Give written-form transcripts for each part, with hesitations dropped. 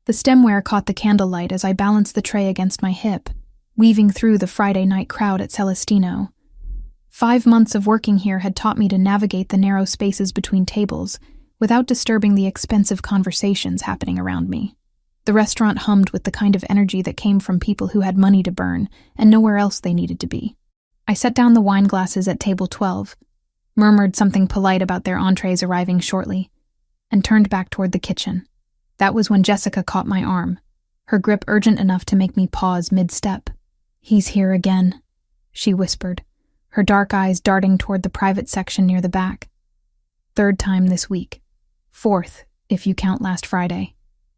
The stemware caught the candlelight as I balanced the tray against my hip, weaving through the Friday night crowd at Celestino. 5 months of working here had taught me to navigate the narrow spaces between tables without disturbing the expensive conversations happening around me. The restaurant hummed with the kind of energy that came from people who had money to burn and nowhere else they needed to be. I set down the wine glasses at table 12, murmured something polite about their entrees arriving shortly, and turned back toward the kitchen. That was when Jessica caught my arm, her grip urgent enough to make me pause mid-step. "He's here again," she whispered, her dark eyes darting toward the private section near the back. "Third time this week. Fourth, if you count last Friday."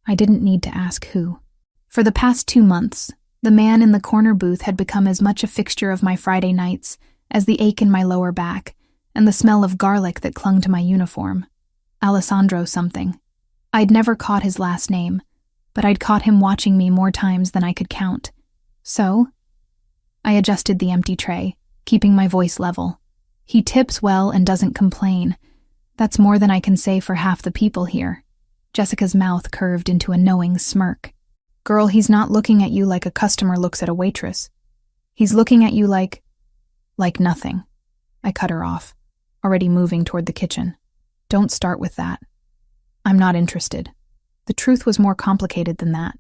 I didn't need to ask who. For the past 2 months, the man in the corner booth had become as much a fixture of my Friday nights as the ache in my lower back and the smell of garlic that clung to my uniform. Alessandro something. I'd never caught his last name, but I'd caught him watching me more times than I could count. So, I adjusted the empty tray, keeping my voice level. "He tips well and doesn't complain. That's more than I can say for half the people here." Jessica's mouth curved into a knowing smirk. "Girl, he's not looking at you like a customer looks at a waitress. He's looking at you like nothing." I cut her off, already moving toward the kitchen. "Don't start with that. I'm not interested." The truth was more complicated than that.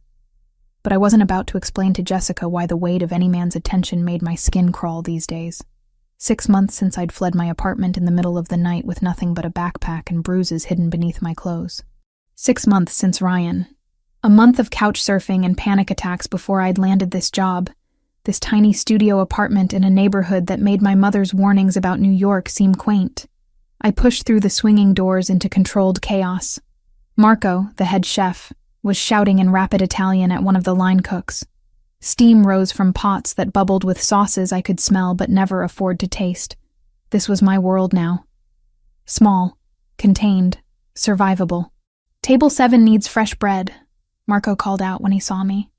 But I wasn't about to explain to Jessica why the weight of any man's attention made my skin crawl these days. 6 months since I'd fled my apartment in the middle of the night with nothing but a backpack and bruises hidden beneath my clothes. 6 months since Ryan. A month of couch surfing and panic attacks before I'd landed this job, this tiny studio apartment in a neighborhood that made my mother's warnings about New York seem quaint. I pushed through the swinging doors into controlled chaos. Marco, the head chef, was shouting in rapid Italian at one of the line cooks. Steam rose from pots that bubbled with sauces I could smell but never afford to taste. This was my world now. Small, contained, survivable. "Table 7 needs fresh bread," Marco called out when he saw me.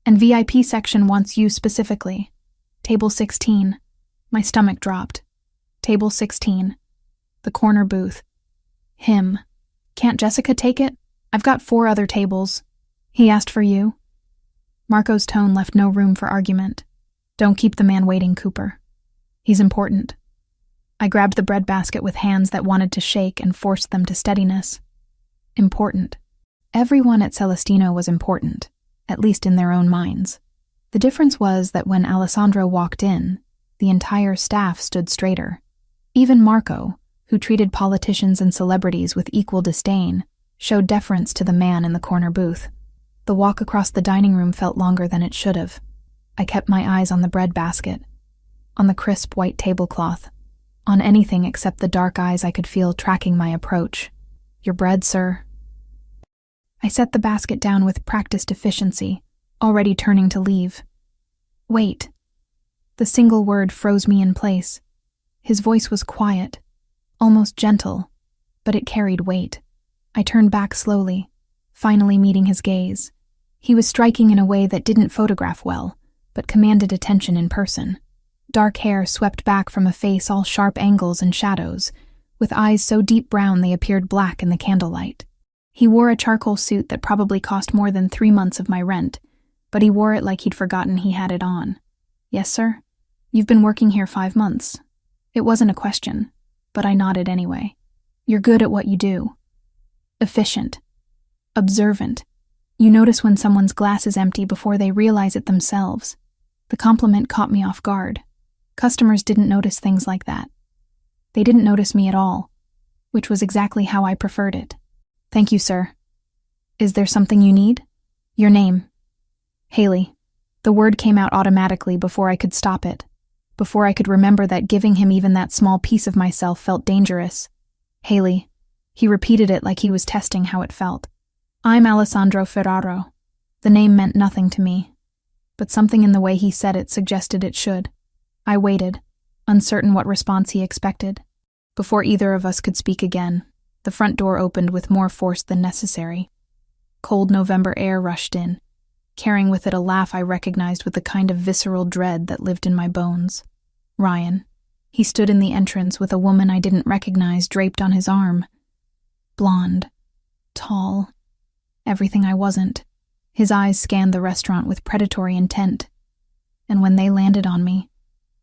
"And VIP section wants you specifically. Table 16. My stomach dropped. Table 16. The corner booth. Him. "Can't Jessica take it? I've got 4 other tables." "He asked for you." Marco's tone left no room for argument. "Don't keep the man waiting, Cooper. He's important." I grabbed the breadbasket with hands that wanted to shake and forced them to steadiness. Important. Everyone at Celestino was important, at least in their own minds. The difference was that when Alessandro walked in, the entire staff stood straighter. Even Marco, who treated politicians and celebrities with equal disdain, showed deference to the man in the corner booth. The walk across the dining room felt longer than it should have. I kept my eyes on the breadbasket, on the crisp white tablecloth, on anything except the dark eyes I could feel tracking my approach. "Your bread, sir." I set the basket down with practiced efficiency, already turning to leave. "Wait." The single word froze me in place. His voice was quiet, almost gentle, but it carried weight. I turned back slowly, finally meeting his gaze. He was striking in a way that didn't photograph well, but commanded attention in person. Dark hair swept back from a face all sharp angles and shadows, with eyes so deep brown they appeared black in the candlelight. He wore a charcoal suit that probably cost more than 3 months of my rent, but he wore it like he'd forgotten he had it on. "Yes, sir? You've been working here 5 months." It wasn't a question, but I nodded anyway. "You're good at what you do. Efficient. Observant. You notice when someone's glass is empty before they realize it themselves." The compliment caught me off guard. Customers didn't notice things like that. They didn't notice me at all, which was exactly how I preferred it. "Thank you, sir. Is there something you need?" "Your name." "Haley." The word came out automatically before I could stop it, before I could remember that giving him even that small piece of myself felt dangerous. "Haley." He repeated it like he was testing how it felt. "I'm Alessandro Ferraro." The name meant nothing to me, but something in the way he said it suggested it should. I waited, uncertain what response he expected. Before either of us could speak again, the front door opened with more force than necessary. Cold November air rushed in, carrying with it a laugh I recognized with the kind of visceral dread that lived in my bones. Ryan. He stood in the entrance with a woman I didn't recognize draped on his arm. Blonde. Tall. Everything I wasn't. His eyes scanned the restaurant with predatory intent, and when they landed on me,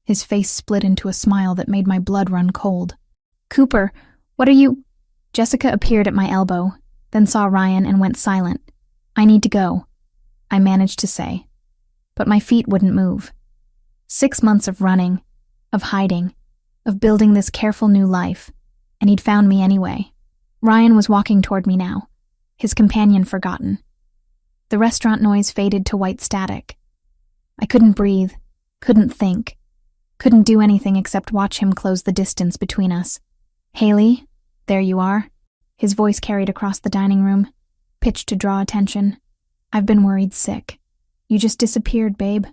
his face split into a smile that made my blood run cold. "Cooper, what are you—" Jessica appeared at my elbow, then saw Ryan and went silent. "I need to go," I managed to say, but my feet wouldn't move. 6 months of running, of hiding, of building this careful new life, and he'd found me anyway. Ryan was walking toward me now, his companion forgotten. The restaurant noise faded to white static. I couldn't breathe, couldn't think, couldn't do anything except watch him close the distance between us. "Haley, there you are." His voice carried across the dining room, pitched to draw attention. "I've been worried sick. You just disappeared, babe."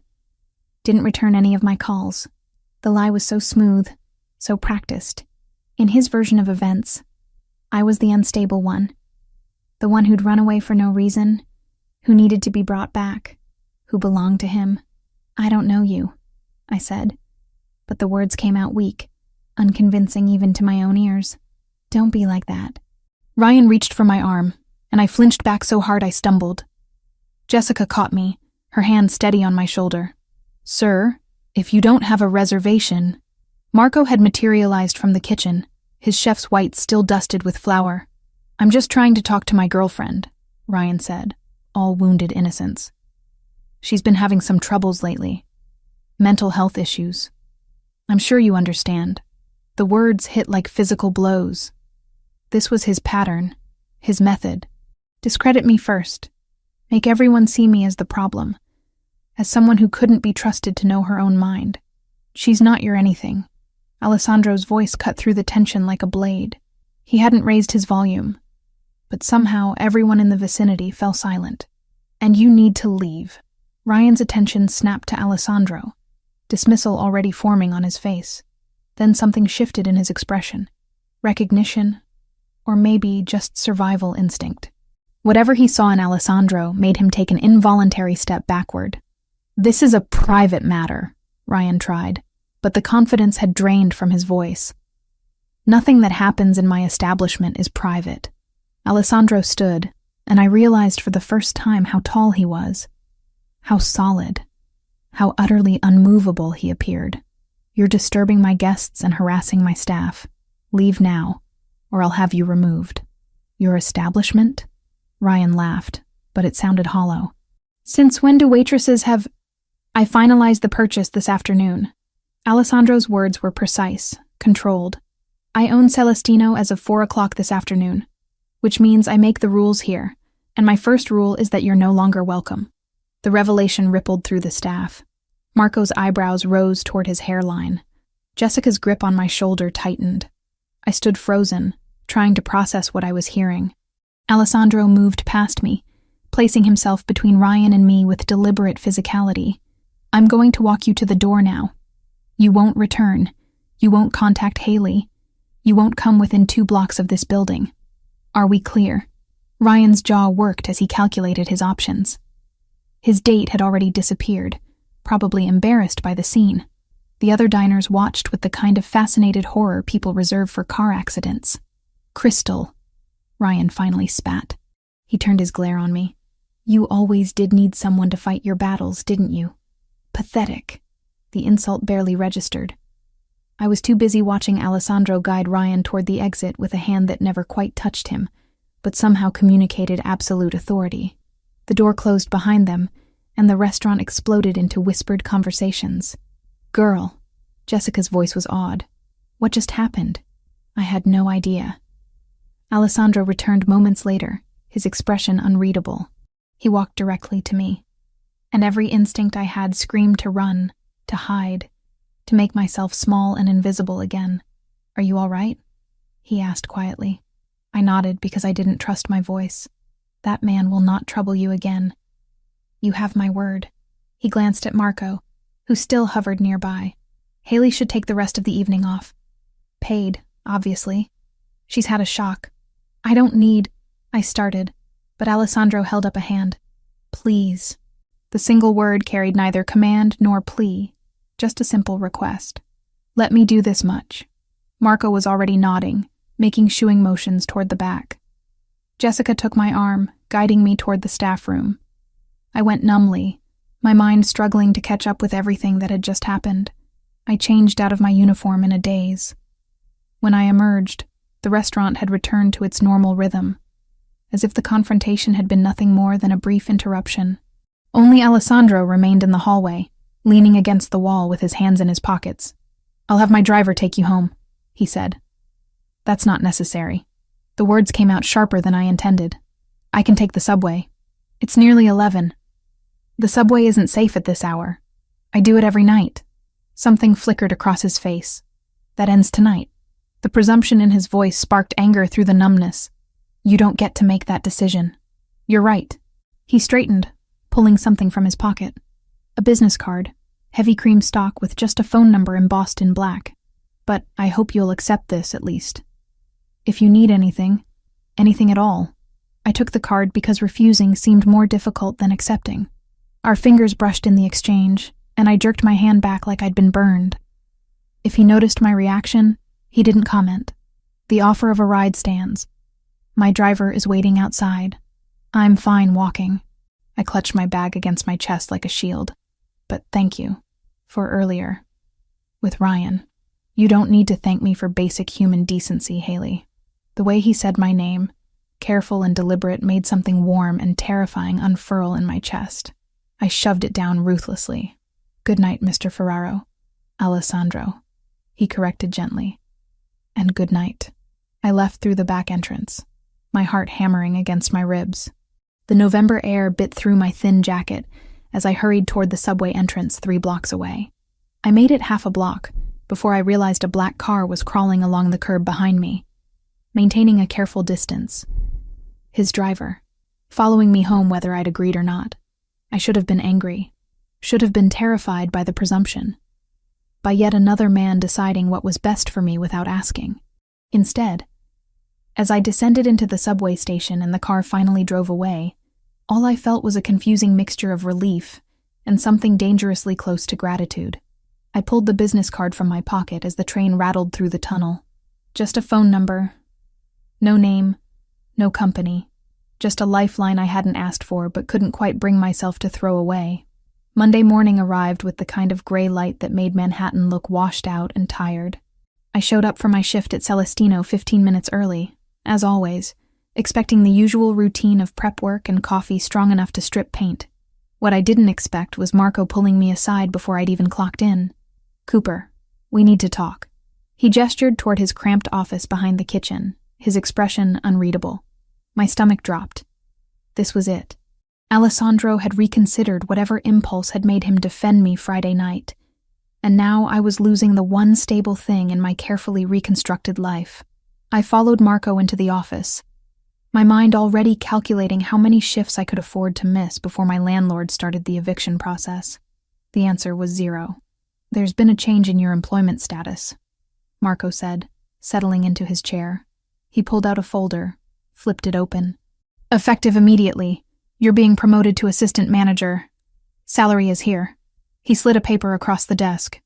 Didn't return any of my calls. The lie was so smooth, so practiced. In his version of events, I was the unstable one. The one who'd run away for no reason, who needed to be brought back, who belonged to him. "I don't know you," I said, but the words came out weak, unconvincing even to my own ears. "Don't be like that." Ryan reached for my arm, and I flinched back so hard I stumbled. Jessica caught me, her hand steady on my shoulder. "Sir, if you don't have a reservation—" Marco had materialized from the kitchen, his chef's whites still dusted with flour. "I'm just trying to talk to my girlfriend," Ryan said, all wounded innocence. "She's been having some troubles lately. Mental health issues. I'm sure you understand." The words hit like physical blows. This was his pattern, his method. Discredit me first. Make everyone see me as the problem, as someone who couldn't be trusted to know her own mind. "She's not your anything." Alessandro's voice cut through the tension like a blade. He hadn't raised his volume, but somehow everyone in the vicinity fell silent. "And you need to leave." Ryan's attention snapped to Alessandro, dismissal already forming on his face. Then something shifted in his expression. Recognition, or maybe just survival instinct. Whatever he saw in Alessandro made him take an involuntary step backward. "This is a private matter," Ryan tried, but the confidence had drained from his voice. "Nothing that happens in my establishment is private." Alessandro stood, and I realized for the first time how tall he was, how solid, how utterly unmovable he appeared. "You're disturbing my guests and harassing my staff. Leave now, or I'll have you removed." "Your establishment?" Ryan laughed, but it sounded hollow. "Since when do waitresses have—" "I finalized the purchase this afternoon." Alessandro's words were precise, controlled. "I own Celestino as of 4 o'clock this afternoon, which means I make the rules here, and my first rule is that you're no longer welcome." The revelation rippled through the staff. Marco's eyebrows rose toward his hairline. Jessica's grip on my shoulder tightened. I stood frozen, trying to process what I was hearing. Alessandro moved past me, placing himself between Ryan and me with deliberate physicality. "I'm going to walk you to the door now. You won't return. You won't contact Haley. You won't come within 2 blocks of this building. Are we clear?" Ryan's jaw worked as he calculated his options. His date had already disappeared, probably embarrassed by the scene. The other diners watched with the kind of fascinated horror people reserve for car accidents. "Crystal," Ryan finally spat. He turned his glare on me. "You always did need someone to fight your battles, didn't you?" Pathetic. The insult barely registered. I was too busy watching Alessandro guide Ryan toward the exit with a hand that never quite touched him, but somehow communicated absolute authority. The door closed behind them, and the restaurant exploded into whispered conversations. "Girl," Jessica's voice was awed. "What just happened?" I had no idea. Alessandro returned moments later, his expression unreadable. He walked directly to me, and every instinct I had screamed to run, to hide, to make myself small and invisible again. "Are you all right?" he asked quietly. I nodded because I didn't trust my voice. "That man will not trouble you again. You have my word." He glanced at Marco, who still hovered nearby. "Haley should take the rest of the evening off. Paid, obviously. She's had a shock." "I don't need—" I started, but Alessandro held up a hand. "Please." The single word carried neither command nor plea, just a simple request. "Let me do this much." Marco was already nodding, making shooing motions toward the back. Jessica took my arm, guiding me toward the staff room. I went numbly, my mind struggling to catch up with everything that had just happened. I changed out of my uniform in a daze. When I emerged, the restaurant had returned to its normal rhythm, as if the confrontation had been nothing more than a brief interruption. Only Alessandro remained in the hallway, leaning against the wall with his hands in his pockets. "I'll have my driver take you home," he said. "That's not necessary." The words came out sharper than I intended. "I can take the subway. It's nearly 11. The subway isn't safe at this hour. I do it every night." Something flickered across his face. "That ends tonight." The presumption in his voice sparked anger through the numbness. "You don't get to make that decision." "You're right." He straightened, pulling something from his pocket. A business card, heavy cream stock with just a phone number embossed in black. "But I hope you'll accept this, at least. If you need anything at all." I took the card because refusing seemed more difficult than accepting. Our fingers brushed in the exchange, and I jerked my hand back like I'd been burned. If he noticed my reaction, he didn't comment. "The offer of a ride stands. My driver is waiting outside. I'm fine walking." I clutched my bag against my chest like a shield. "But thank you for earlier with Ryan. You don't need to thank me for basic human decency, Haley." The way he said my name, careful and deliberate, made something warm and terrifying unfurl in my chest. I shoved it down ruthlessly. "Good night, Mr. Ferraro." "Alessandro," he corrected gently. "And good night." I left through the back entrance, my heart hammering against my ribs. The November air bit through my thin jacket as I hurried toward the subway entrance 3 blocks away. I made it half a block before I realized a black car was crawling along the curb behind me, maintaining a careful distance. His driver, following me home whether I'd agreed or not. I should have been angry, should have been terrified by the presumption, by yet another man deciding what was best for me without asking. Instead, as I descended into the subway station and the car finally drove away, all I felt was a confusing mixture of relief and something dangerously close to gratitude. I pulled the business card from my pocket as the train rattled through the tunnel. Just a phone number. No name, no company. Just a lifeline I hadn't asked for but couldn't quite bring myself to throw away. Monday morning arrived with the kind of gray light that made Manhattan look washed out and tired. I showed up for my shift at Celestino 15 minutes early, as always, expecting the usual routine of prep work and coffee strong enough to strip paint. What I didn't expect was Marco pulling me aside before I'd even clocked in. "Cooper, we need to talk." He gestured toward his cramped office behind the kitchen, his expression unreadable. My stomach dropped. This was it. Alessandro had reconsidered whatever impulse had made him defend me Friday night, and now I was losing the one stable thing in my carefully reconstructed life. I followed Marco into the office, my mind already calculating how many shifts I could afford to miss before my landlord started the eviction process. The answer was 0. "There's been a change in your employment status," Marco said, settling into his chair. He pulled out a folder, flipped it open. "Effective immediately. You're being promoted to assistant manager. Salary is here." He slid a paper across the desk.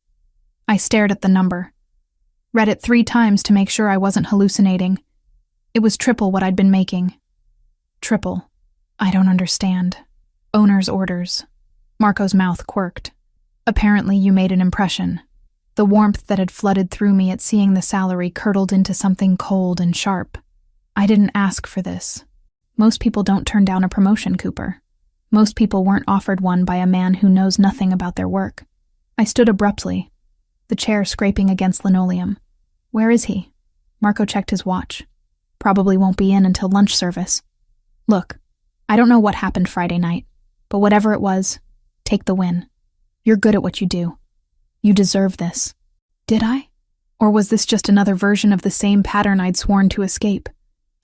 I stared at the number. Read it 3 times to make sure I wasn't hallucinating. It was triple what I'd been making. Triple. I don't understand. Owner's orders. Marco's mouth quirked. "Apparently you made an impression." The warmth that had flooded through me at seeing the salary curdled into something cold and sharp. I didn't ask for this. Most people don't turn down a promotion, Cooper. Most people weren't offered one by a man who knows nothing about their work. I stood abruptly, the chair scraping against linoleum. "Where is he?" Marco checked his watch. "Probably won't be in until lunch service." "Look, I don't know what happened Friday night, but whatever it was, take the win. You're good at what you do. You deserve this." Did I? Or was this just another version of the same pattern I'd sworn to escape?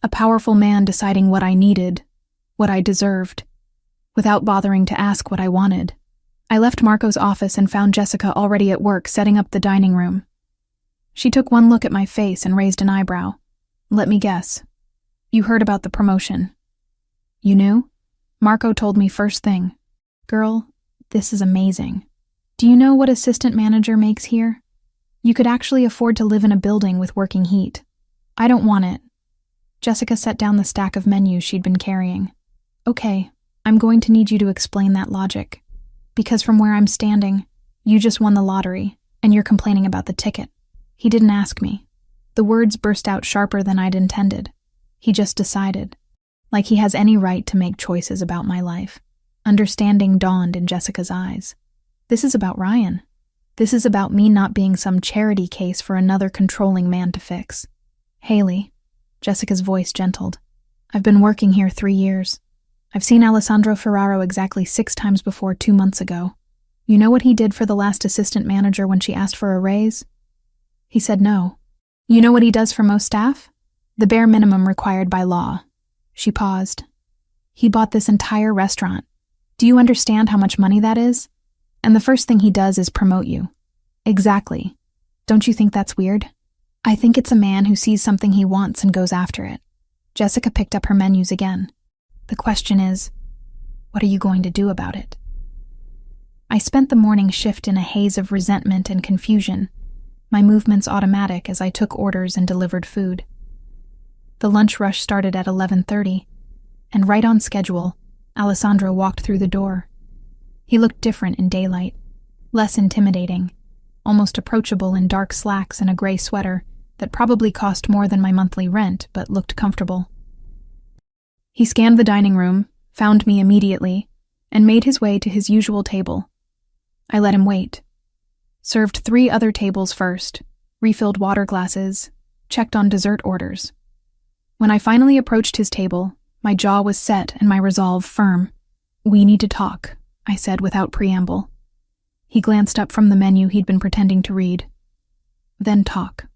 A powerful man deciding what I needed, what I deserved, without bothering to ask what I wanted. I left Marco's office and found Jessica already at work setting up the dining room. She took one look at my face and raised an eyebrow. "Let me guess. You heard about the promotion." "You knew?" Marco told me first thing. "Girl, this is amazing. Do you know what assistant manager makes here? You could actually afford to live in a building with working heat. I don't want it." Jessica set down the stack of menus she'd been carrying. "Okay, I'm going to need you to explain that logic. Because from where I'm standing, you just won the lottery, and you're complaining about the ticket. He didn't ask me. The words burst out sharper than I'd intended. He just decided. Like he has any right to make choices about my life. Understanding dawned in Jessica's eyes. This is about Ryan. This is about me not being some charity case for another controlling man to fix. Haley, Jessica's voice gentled. I've been working here 3 years. I've seen Alessandro Ferraro exactly 6 times before 2 months ago. You know what he did for the last assistant manager when she asked for a raise? He said no. You know what he does for most staff? The bare minimum required by law. She paused. He bought this entire restaurant. Do you understand how much money that is? And the first thing he does is promote you. Exactly. Don't you think that's weird? I think it's a man who sees something he wants and goes after it. Jessica picked up her menus again. The question is, what are you going to do about it? I spent the morning shift in a haze of resentment and confusion, my movements automatic as I took orders and delivered food. The lunch rush started at 11:30, and right on schedule, Alessandro walked through the door. He looked different in daylight, less intimidating, almost approachable in dark slacks and a gray sweater that probably cost more than my monthly rent but looked comfortable. He scanned the dining room, found me immediately, and made his way to his usual table. I let him wait. Served 3 other tables first, refilled water glasses, checked on dessert orders. When I finally approached his table, my jaw was set and my resolve firm. We need to talk, I said without preamble. He glanced up from the menu he'd been pretending to read. Then talk.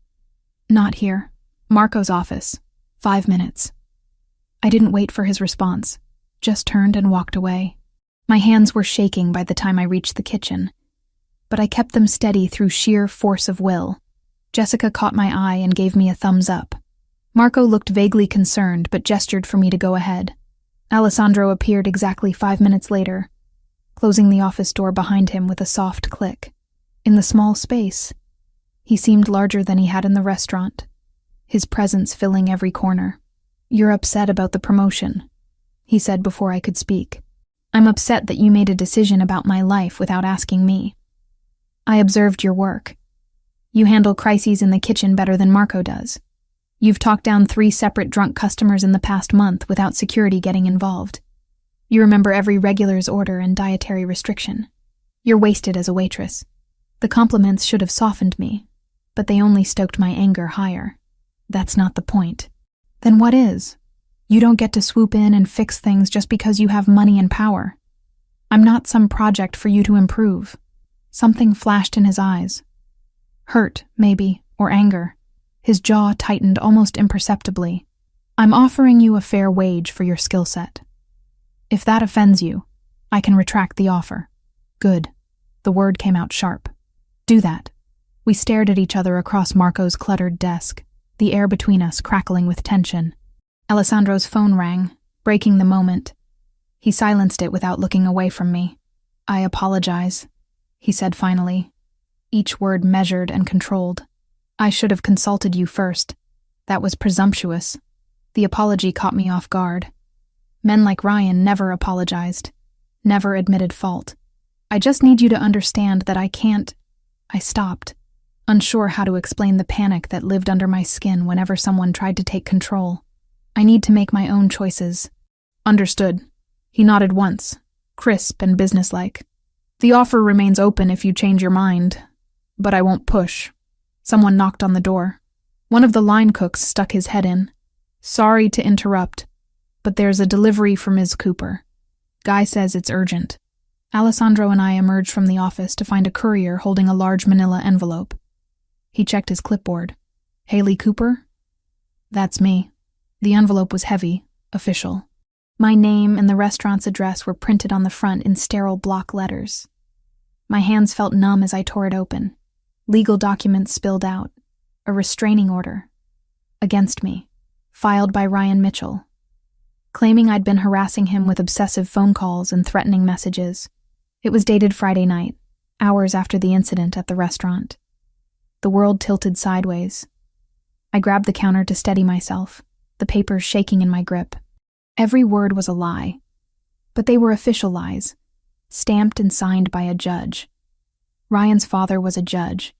Not here. Marco's office. 5 minutes. I didn't wait for his response, just turned and walked away. My hands were shaking by the time I reached the kitchen, but I kept them steady through sheer force of will. Jessica caught my eye and gave me a thumbs up. Marco looked vaguely concerned but gestured for me to go ahead. Alessandro appeared exactly 5 minutes later, closing the office door behind him with a soft click. In the small space, he seemed larger than he had in the restaurant, his presence filling every corner. You're upset about the promotion, he said before I could speak. I'm upset that you made a decision about my life without asking me. I observed your work. You handle crises in the kitchen better than Marco does. You've talked down 3 separate drunk customers in the past month without security getting involved. You remember every regular's order and dietary restriction. You're wasted as a waitress. The compliments should have softened me, but they only stoked my anger higher. That's not the point. Then what is? You don't get to swoop in and fix things just because you have money and power. I'm not some project for you to improve. Something flashed in his eyes. Hurt, maybe, or anger. His jaw tightened almost imperceptibly. I'm offering you a fair wage for your skill set. If that offends you, I can retract the offer. Good. The word came out sharp. Do that. We stared at each other across Marco's cluttered desk, the air between us crackling with tension. Alessandro's phone rang, breaking the moment. He silenced it without looking away from me. I apologize, he said finally, each word measured and controlled. I should have consulted you first. That was presumptuous. The apology caught me off guard. Men like Ryan never apologized, never admitted fault. I just need you to understand that I can't. I stopped, unsure how to explain the panic that lived under my skin whenever someone tried to take control. I need to make my own choices. Understood. He nodded once, crisp and businesslike. The offer remains open if you change your mind, but I won't push. Someone knocked on the door. One of the line cooks stuck his head in. Sorry to interrupt, but there's a delivery for Ms. Cooper. Guy says it's urgent. Alessandro and I emerged from the office to find a courier holding a large manila envelope. He checked his clipboard. Haley Cooper? That's me. The envelope was heavy, official. My name and the restaurant's address were printed on the front in sterile block letters. My hands felt numb as I tore it open. Legal documents spilled out. A restraining order. Against me. Filed by Ryan Mitchell. Claiming I'd been harassing him with obsessive phone calls and threatening messages. It was dated Friday night, hours after the incident at the restaurant. The world tilted sideways. I grabbed the counter to steady myself, the papers shaking in my grip. Every word was a lie. But they were official lies, stamped and signed by a judge. Ryan's father was a judge.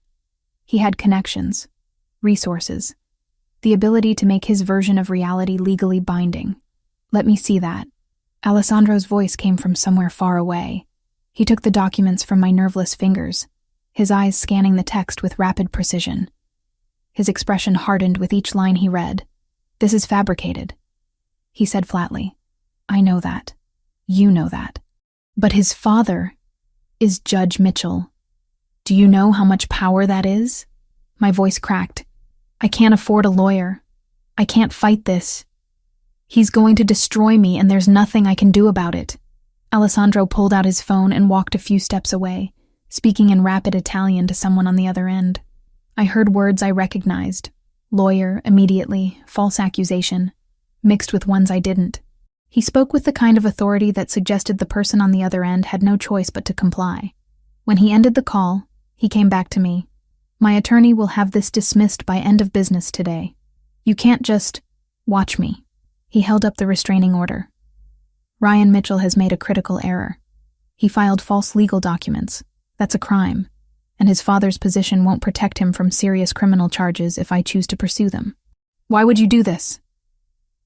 He had connections, resources, the ability to make his version of reality legally binding. Let me see that. Alessandro's voice came from somewhere far away. He took the documents from my nerveless fingers, his eyes scanning the text with rapid precision. His expression hardened with each line he read. "This is fabricated," he said flatly. "I know that. You know that. But his father is Judge Mitchell. Do you know how much power that is?" My voice cracked. "I can't afford a lawyer. I can't fight this. He's going to destroy me, and there's nothing I can do about it." Alessandro pulled out his phone and walked a few steps away, speaking in rapid Italian to someone on the other end. I heard words I recognized. Lawyer, immediately, false accusation, mixed with ones I didn't. He spoke with the kind of authority that suggested the person on the other end had no choice but to comply. When he ended the call, he came back to me. "My attorney will have this dismissed by end of business today. You can't just watch me." He held up the restraining order. "Ryan Mitchell has made a critical error. He filed false legal documents. That's a crime, and his father's position won't protect him from serious criminal charges if I choose to pursue them." "Why would you do this?"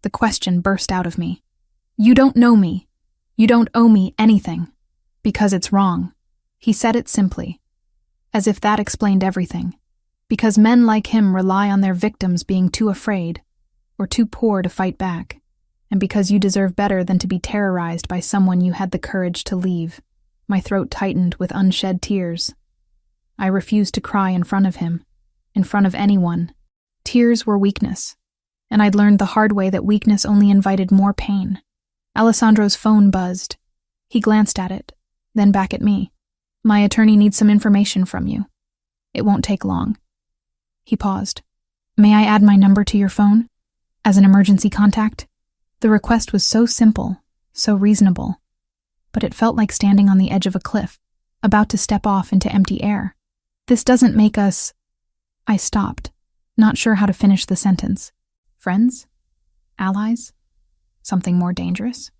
The question burst out of me. "You don't know me. You don't owe me anything. Because it's wrong." He said it simply, as if that explained everything. Because men like him rely on their victims being too afraid or too poor to fight back, and because you deserve better than to be terrorized by someone you had the courage to leave. My throat tightened with unshed tears. I refused to cry in front of him, in front of anyone. Tears were weakness, and I'd learned the hard way that weakness only invited more pain. Alessandro's phone buzzed. He glanced at it, then back at me. "My attorney needs some information from you. It won't take long." He paused. "May I add my number to your phone? As an emergency contact?" The request was so simple, so reasonable, but it felt like standing on the edge of a cliff, about to step off into empty air. "This doesn't make us—" I stopped, not sure how to finish the sentence. "Friends? Allies? Something more dangerous?"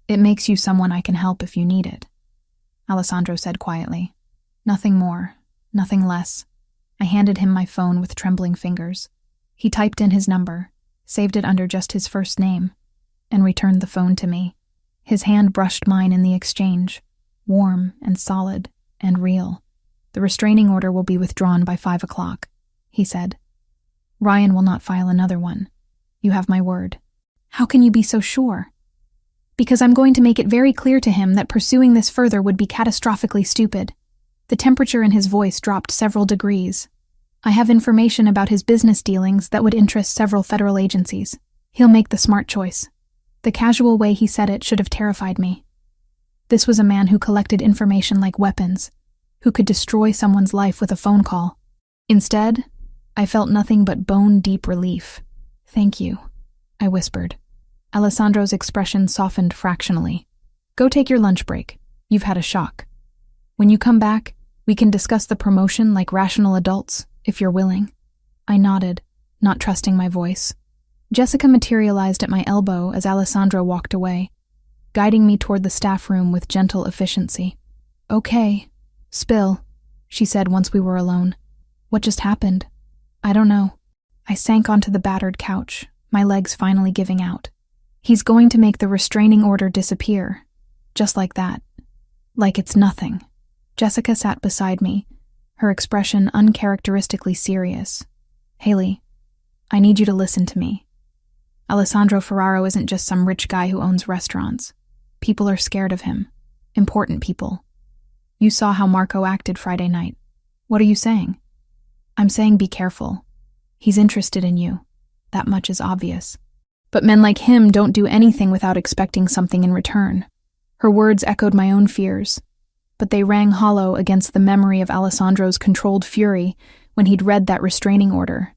"It makes you someone I can help if you need it," Alessandro said quietly. "Nothing more, nothing less." I handed him my phone with trembling fingers. He typed in his number, saved it under just his first name, and returned the phone to me. His hand brushed mine in the exchange, warm and solid and real. "The restraining order will be withdrawn by 5 o'clock, he said. "Ryan will not file another one. You have my word." "How can you be so sure?" "Because I'm going to make it very clear to him that pursuing this further would be catastrophically stupid." The temperature in his voice dropped several degrees. "I have information about his business dealings that would interest several federal agencies. He'll make the smart choice." The casual way he said it should have terrified me. This was a man who collected information like weapons, who could destroy someone's life with a phone call. Instead, I felt nothing but bone-deep relief. "Thank you," I whispered. Alessandro's expression softened fractionally. "Go take your lunch break. You've had a shock. When you come back, we can discuss the promotion like rational adults, if you're willing." I nodded, not trusting my voice. Jessica materialized at my elbow as Alessandro walked away, guiding me toward the staff room with gentle efficiency. "Okay, spill," she said once we were alone. "What just happened?" "I don't know." I sank onto the battered couch, my legs finally giving out. "He's going to make the restraining order disappear. Just like that. Like it's nothing." Jessica sat beside me, her expression uncharacteristically serious. "Haley, I need you to listen to me. Alessandro Ferraro isn't just some rich guy who owns restaurants. People are scared of him. Important people. You saw how Marco acted Friday night. What are you saying?" "I'm saying be careful. He's interested in you. That much is obvious. But men like him don't do anything without expecting something in return." Her words echoed my own fears, but they rang hollow against the memory of Alessandro's controlled fury when he'd read that restraining order,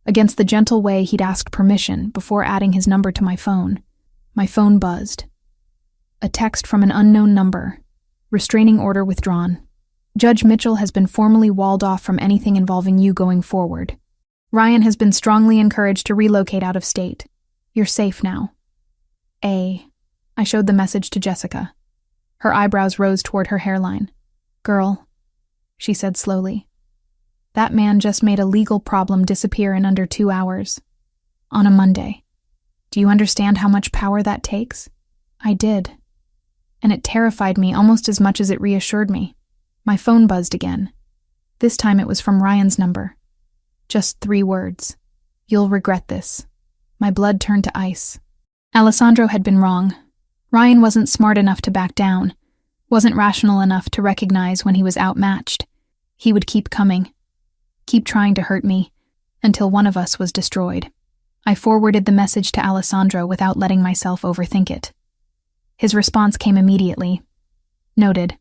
against the gentle way he'd asked permission before adding his number to my phone. My phone buzzed. A text from an unknown number. "Restraining order withdrawn. Judge Mitchell has been formally walled off from anything involving you going forward. Ryan has been strongly encouraged to relocate out of state. You're safe now. A. I showed the message to Jessica. Her eyebrows rose toward her hairline. "Girl," she said slowly, "that man just made a legal problem disappear in under 2 hours. On a Monday. Do you understand how much power that takes?" I did. And it terrified me almost as much as it reassured me. My phone buzzed again. This time it was from Ryan's number. Just 3 words. "You'll regret this." My blood turned to ice. Alessandro had been wrong. Ryan wasn't smart enough to back down, wasn't rational enough to recognize when he was outmatched. He would keep coming, keep trying to hurt me, until one of us was destroyed. I forwarded the message to Alessandro without letting myself overthink it. His response came immediately. "Noted.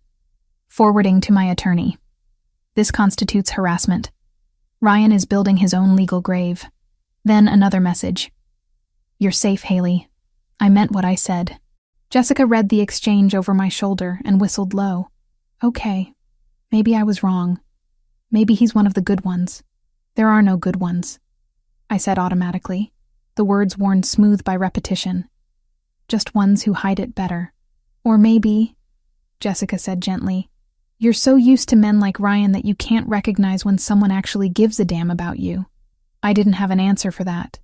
Forwarding to my attorney. This constitutes harassment. Ryan is building his own legal grave." Then another message. "You're safe, Haley. I meant what I said." Jessica read the exchange over my shoulder and whistled low. "Okay. Maybe I was wrong. Maybe he's one of the good ones. There are no good ones," I said automatically, the words worn smooth by repetition. "Just ones who hide it better. Or maybe," Jessica said gently, "you're so used to men like Ryan that you can't recognize when someone actually gives a damn about you." I didn't have an answer for that.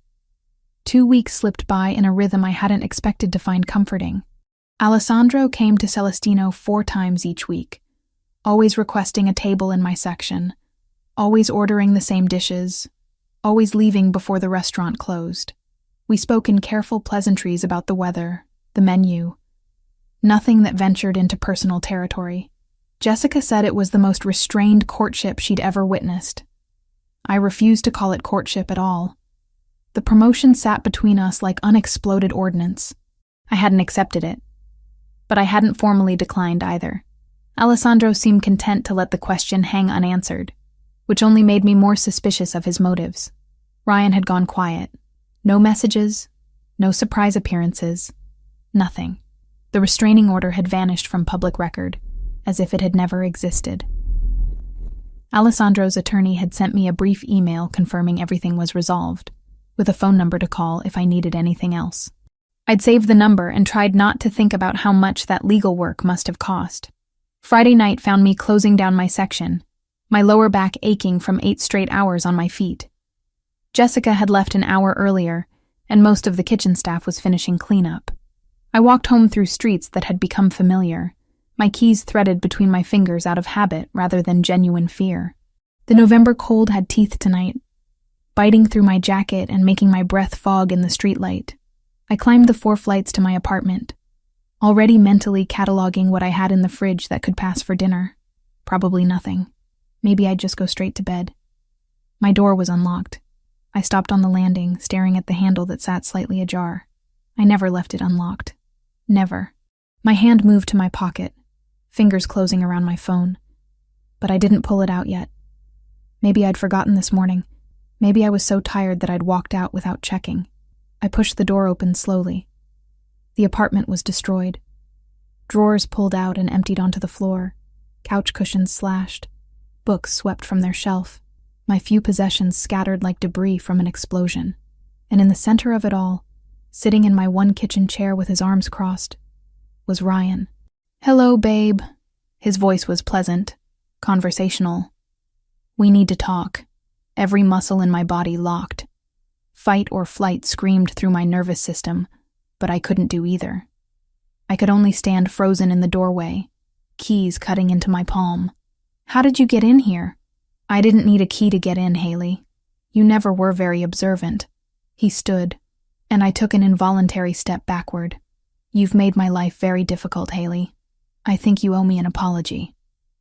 2 weeks slipped by in a rhythm I hadn't expected to find comforting. Alessandro came to Celestino 4 times each week, always requesting a table in my section, always ordering the same dishes, always leaving before the restaurant closed. We spoke in careful pleasantries about the weather, the menu, nothing that ventured into personal territory. Jessica said it was the most restrained courtship she'd ever witnessed. I refused to call it courtship at all. The promotion sat between us like unexploded ordnance. I hadn't accepted it. But I hadn't formally declined either. Alessandro seemed content to let the question hang unanswered, which only made me more suspicious of his motives. Ryan had gone quiet. No messages, no surprise appearances, nothing. The restraining order had vanished from public record, as if it had never existed. Alessandro's attorney had sent me a brief email confirming everything was resolved, with a phone number to call if I needed anything else. I'd saved the number and tried not to think about how much that legal work must have cost. Friday night found me closing down my section, my lower back aching from 8 straight hours on my feet. Jessica had left an hour earlier, and most of the kitchen staff was finishing cleanup. I walked home through streets that had become familiar, my keys threaded between my fingers out of habit rather than genuine fear. The November cold had teeth tonight, biting through my jacket and making my breath fog in the streetlight. I climbed the 4 flights to my apartment, already mentally cataloging what I had in the fridge that could pass for dinner. Probably nothing. Maybe I'd just go straight to bed. My door was unlocked. I stopped on the landing, staring at the handle that sat slightly ajar. I never left it unlocked. Never. My hand moved to my pocket, fingers closing around my phone. But I didn't pull it out yet. Maybe I'd forgotten this morning. Maybe I was so tired that I'd walked out without checking. I pushed the door open slowly. The apartment was destroyed. Drawers pulled out and emptied onto the floor, couch cushions slashed, books swept from their shelf, my few possessions scattered like debris from an explosion. And in the center of it all, sitting in my one kitchen chair with his arms crossed, was Ryan. "Hello, babe." His voice was pleasant, conversational. "We need to talk." Every muscle in my body locked. Fight or flight screamed through my nervous system, but I couldn't do either. I could only stand frozen in the doorway, keys cutting into my palm. "How did you get in here?" "I didn't need a key to get in, Haley. You never were very observant." He stood, and I took an involuntary step backward. "You've made my life very difficult, Haley. I think you owe me an apology.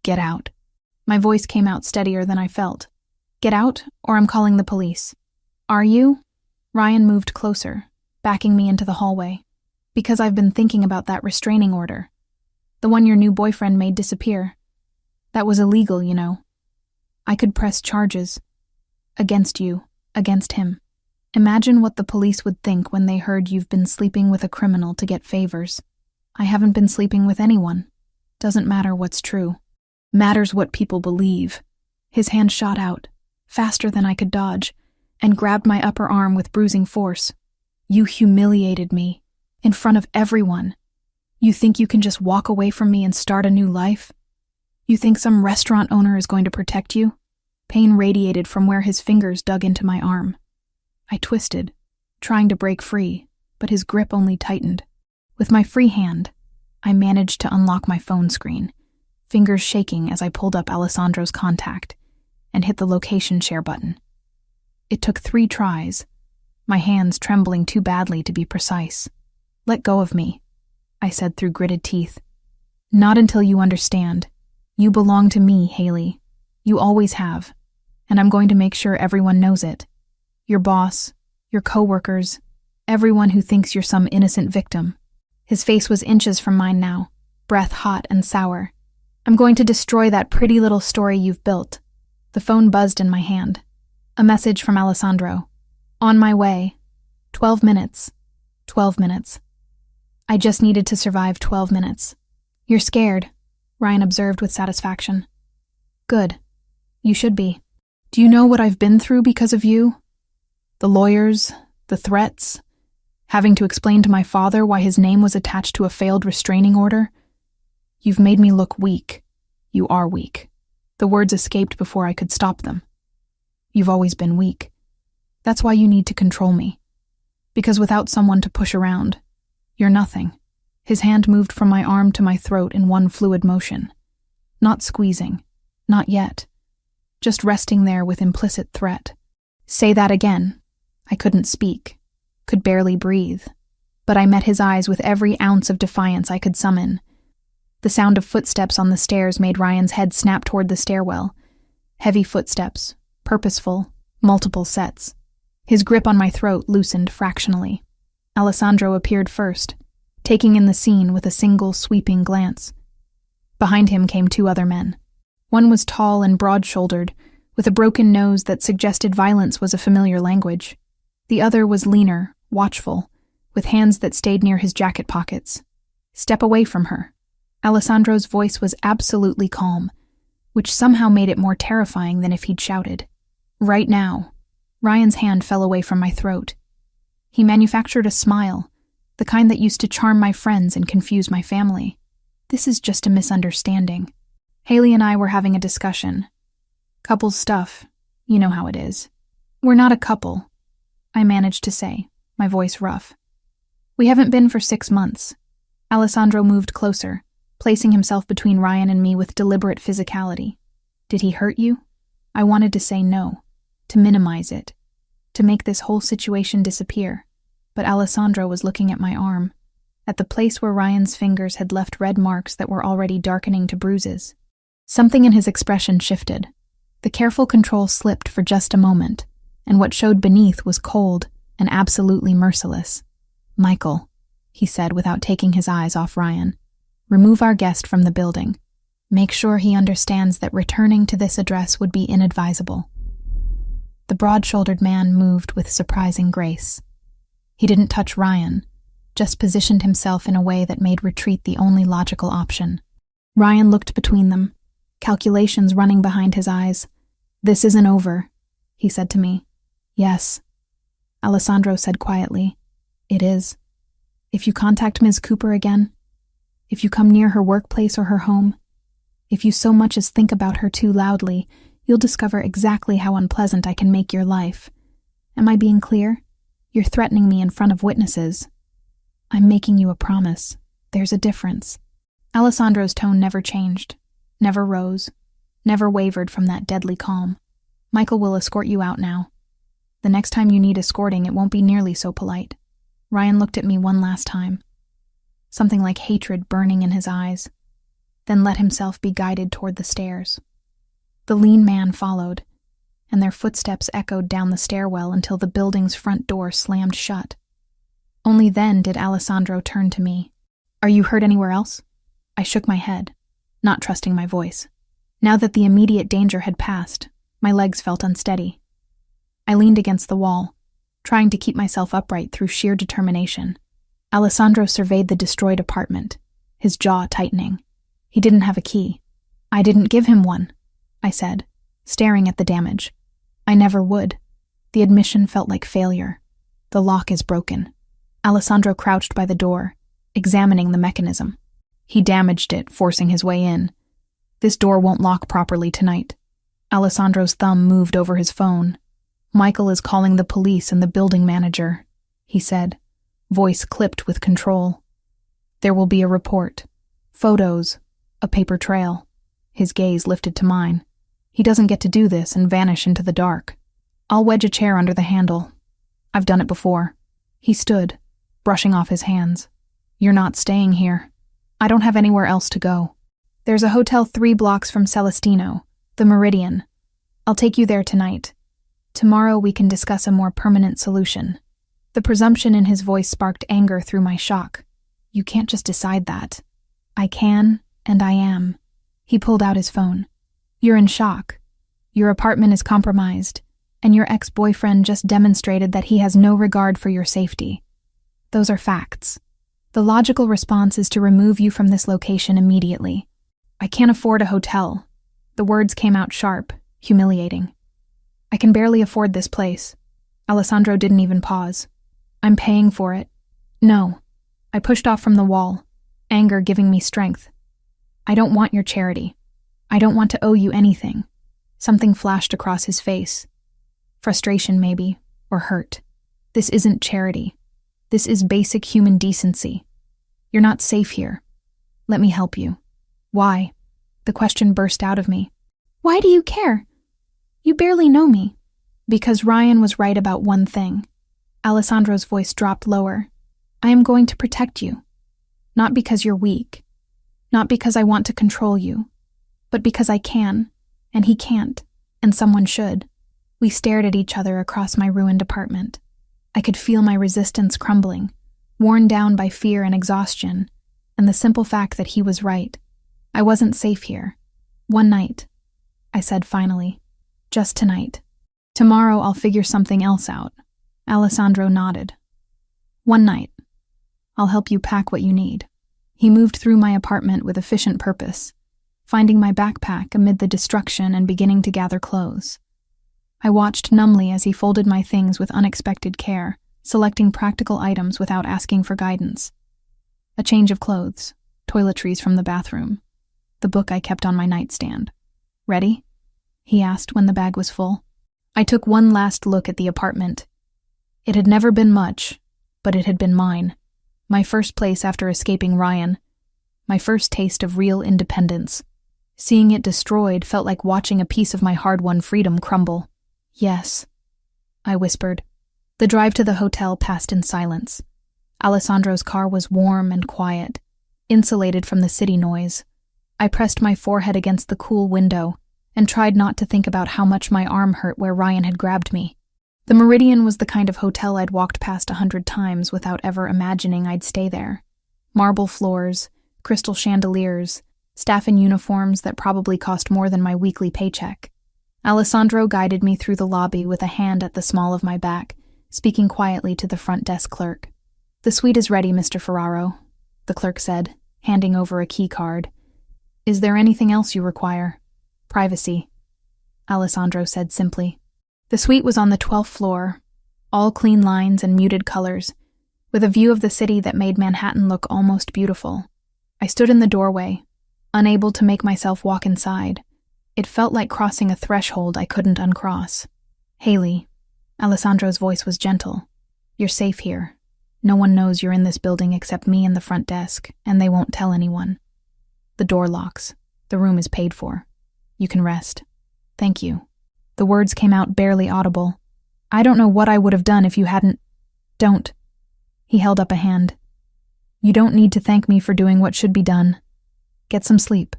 Get out." My voice came out steadier than I felt. "Get out, or I'm calling the police." "Are you?" Ryan moved closer, backing me into the hallway. "Because I've been thinking about that restraining order. The one your new boyfriend made disappear. That was illegal, you know. I could press charges. Against you, against him. Imagine what the police would think when they heard you've been sleeping with a criminal to get favors. I haven't been sleeping with anyone. Doesn't matter what's true. Matters what people believe." His hand shot out, faster than I could dodge, and grabbed my upper arm with bruising force. "You humiliated me, in front of everyone. You think you can just walk away from me and start a new life? You think some restaurant owner is going to protect you? Pain radiated from where his fingers dug into my arm. I twisted, trying to break free, but his grip only tightened. With my free hand, I managed to unlock my phone screen, fingers shaking as I pulled up Alessandro's contact and hit the location share button. It took 3 tries, my hands trembling too badly to be precise. "Let go of me," I said through gritted teeth. "Not until you understand. You belong to me, Haley. You always have, and I'm going to make sure everyone knows it. Your boss, your coworkers, everyone who thinks you're some innocent victim." His face was inches from mine now, breath hot and sour. "I'm going to destroy that pretty little story you've built." The phone buzzed in my hand. A message from Alessandro. "On my way. 12 minutes. 12 minutes. I just needed to survive 12 minutes. "You're scared," Ryan observed with satisfaction. "Good. You should be. Do you know what I've been through because of you? The lawyers, the threats, having to explain to my father why his name was attached to a failed restraining order. You've made me look weak. You are weak." The words escaped before I could stop them. "You've always been weak. That's why you need to control me. Because without someone to push around, you're nothing." His hand moved from my arm to my throat in one fluid motion. Not squeezing. Not yet. Just resting there with implicit threat. "Say that again." I couldn't speak. Could barely breathe. But I met his eyes with every ounce of defiance I could summon. The sound of footsteps on the stairs made Ryan's head snap toward the stairwell. Heavy footsteps. Purposeful. Multiple sets. His grip on my throat loosened fractionally. Alessandro appeared first, taking in the scene with a single sweeping glance. Behind him came 2 other men. One was tall and broad-shouldered, with a broken nose that suggested violence was a familiar language. The other was leaner, watchful, with hands that stayed near his jacket pockets. "Step away from her." Alessandro's voice was absolutely calm, which somehow made it more terrifying than if he'd shouted. "Right now." Ryan's hand fell away from my throat. He manufactured a smile, the kind that used to charm my friends and confuse my family. "This is just a misunderstanding. Haley and I were having a discussion. Couples stuff, you know how it is. We're not a couple," I managed to say, my voice rough. "We haven't been for 6 months." Alessandro moved closer, placing himself between Ryan and me with deliberate physicality. "Did he hurt you?" I wanted to say no, to minimize it, to make this whole situation disappear, but Alessandro was looking at my arm, at the place where Ryan's fingers had left red marks that were already darkening to bruises. Something in his expression shifted. The careful control slipped for just a moment, and what showed beneath was cold and absolutely merciless. "Michael," he said without taking his eyes off Ryan, "remove our guest from the building. Make sure he understands that returning to this address would be inadvisable." The broad-shouldered man moved with surprising grace. He didn't touch Ryan, just positioned himself in a way that made retreat the only logical option. Ryan looked between them, calculations running behind his eyes. "This isn't over," he said to me. "Yes," Alessandro said quietly. "It is. If you contact Ms. Cooper again, if you come near her workplace or her home, if you so much as think about her too loudly, you'll discover exactly how unpleasant I can make your life. Am I being clear? You're threatening me in front of witnesses. I'm making you a promise. There's a difference." Alessandro's tone never changed, never rose, never wavered from that deadly calm. "Michael will escort you out now. The next time you need escorting, it won't be nearly so polite." Ryan looked at me one last time, something like hatred burning in his eyes, then let himself be guided toward the stairs. The lean man followed, and their footsteps echoed down the stairwell until the building's front door slammed shut. Only then did Alessandro turn to me. "Are you hurt anywhere else?" I shook my head, not trusting my voice. Now that the immediate danger had passed, my legs felt unsteady. I leaned against the wall, trying to keep myself upright through sheer determination. Alessandro surveyed the destroyed apartment, his jaw tightening. He didn't have a key. "I didn't give him one," I said, staring at the damage. "I never would." The admission felt like failure. "The lock is broken." Alessandro crouched by the door, examining the mechanism. He damaged it, forcing his way in. This door won't lock properly tonight. Alessandro's thumb moved over his phone. Michael is calling the police and the building manager, he said, voice clipped with control. There will be a report. Photos. A paper trail. His gaze lifted to mine. He doesn't get to do this and vanish into the dark. I'll wedge a chair under the handle. I've done it before. He stood, brushing off his hands. You're not staying here. I don't have anywhere else to go. There's a hotel 3 blocks from Celestino, the Meridian. I'll take you there tonight. Tomorrow we can discuss a more permanent solution. The presumption in his voice sparked anger through my shock. You can't just decide that. I can, and I am. He pulled out his phone. You're in shock. Your apartment is compromised, and your ex-boyfriend just demonstrated that he has no regard for your safety. Those are facts. The logical response is to remove you from this location immediately. I can't afford a hotel. The words came out sharp, humiliating. I can barely afford this place. Alessandro didn't even pause. I'm paying for it. No. I pushed off from the wall, anger giving me strength. I don't want your charity. I don't want to owe you anything. Something flashed across his face. Frustration, maybe, or hurt. This isn't charity. This is basic human decency. You're not safe here. Let me help you. Why? The question burst out of me. Why do you care? You barely know me. Because Ryan was right about one thing. Alessandro's voice dropped lower. I am going to protect you. Not because you're weak. Not because I want to control you. But because I can, and he can't, and someone should. We stared at each other across my ruined apartment. I could feel my resistance crumbling, worn down by fear and exhaustion, and the simple fact that he was right. I wasn't safe here. One night, I said finally. Just tonight. Tomorrow I'll figure something else out. Alessandro nodded. One night. I'll help you pack what you need. He moved through my apartment with efficient purpose, finding my backpack amid the destruction and beginning to gather clothes. I watched numbly as he folded my things with unexpected care, selecting practical items without asking for guidance. A change of clothes, toiletries from the bathroom, the book I kept on my nightstand. Ready? He asked when the bag was full. I took one last look at the apartment. It had never been much, but it had been mine. My first place after escaping Ryan. My first taste of real independence. Seeing it destroyed felt like watching a piece of my hard-won freedom crumble. Yes, I whispered. The drive to the hotel passed in silence. Alessandro's car was warm and quiet, insulated from the city noise. I pressed my forehead against the cool window and tried not to think about how much my arm hurt where Ryan had grabbed me. The Meridian was the kind of hotel I'd walked past 100 times without ever imagining I'd stay there. Marble floors, crystal chandeliers, staff in uniforms that probably cost more than my weekly paycheck. Alessandro guided me through the lobby with a hand at the small of my back, speaking quietly to the front desk clerk. The suite is ready, Mr. Ferraro, the clerk said, handing over a key card. Is there anything else you require? Privacy, Alessandro said simply. The suite was on the 12th floor, all clean lines and muted colors, with a view of the city that made Manhattan look almost beautiful. I stood in the doorway, unable to make myself walk inside. It felt like crossing a threshold I couldn't uncross. Haley, Alessandro's voice was gentle. You're safe here. No one knows you're in this building except me and the front desk, and they won't tell anyone. The door locks. The room is paid for. You can rest. Thank you. The words came out barely audible. I don't know what I would have done if you hadn't... Don't. He held up a hand. You don't need to thank me for doing what should be done. Get some sleep.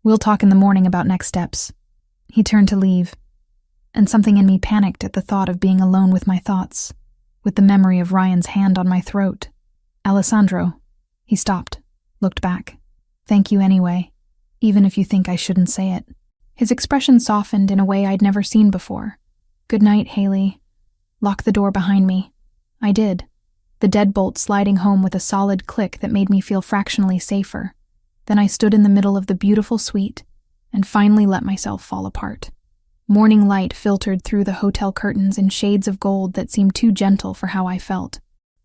We'll talk in the morning about next steps. He turned to leave, and something in me panicked at the thought of being alone with my thoughts, with the memory of Ryan's hand on my throat. Alessandro. He stopped, looked back. Thank you anyway, even if you think I shouldn't say it. His expression softened in a way I'd never seen before. Good night, Haley. Lock the door behind me. I did, the deadbolt sliding home with a solid click that made me feel fractionally safer. Then I stood in the middle of the beautiful suite and finally let myself fall apart. Morning light filtered through the hotel curtains in shades of gold that seemed too gentle for how I felt.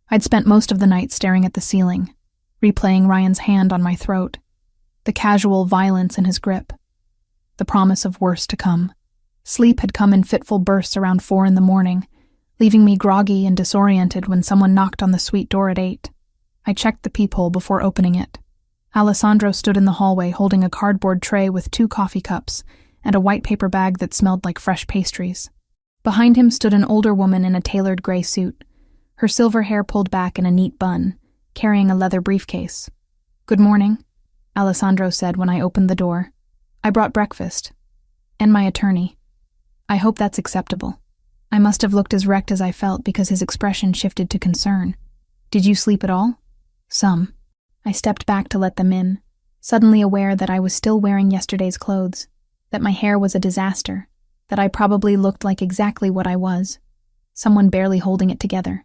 I'd spent most of the night staring at the ceiling, replaying Ryan's hand on my throat, the casual violence in his grip, the promise of worse to come. Sleep had come in fitful bursts around 4 a.m, leaving me groggy and disoriented when someone knocked on the suite door at 8. I checked the peephole before opening it. Alessandro stood in the hallway holding a cardboard tray with 2 coffee cups and a white paper bag that smelled like fresh pastries. Behind him stood an older woman in a tailored gray suit, her silver hair pulled back in a neat bun, carrying a leather briefcase. "Good morning," Alessandro said when I opened the door. "I brought breakfast. And my attorney. I hope that's acceptable." I must have looked as wrecked as I felt because his expression shifted to concern. "Did you sleep at all?" "Some." I stepped back to let them in, suddenly aware that I was still wearing yesterday's clothes, that my hair was a disaster, that I probably looked like exactly what I was, someone barely holding it together.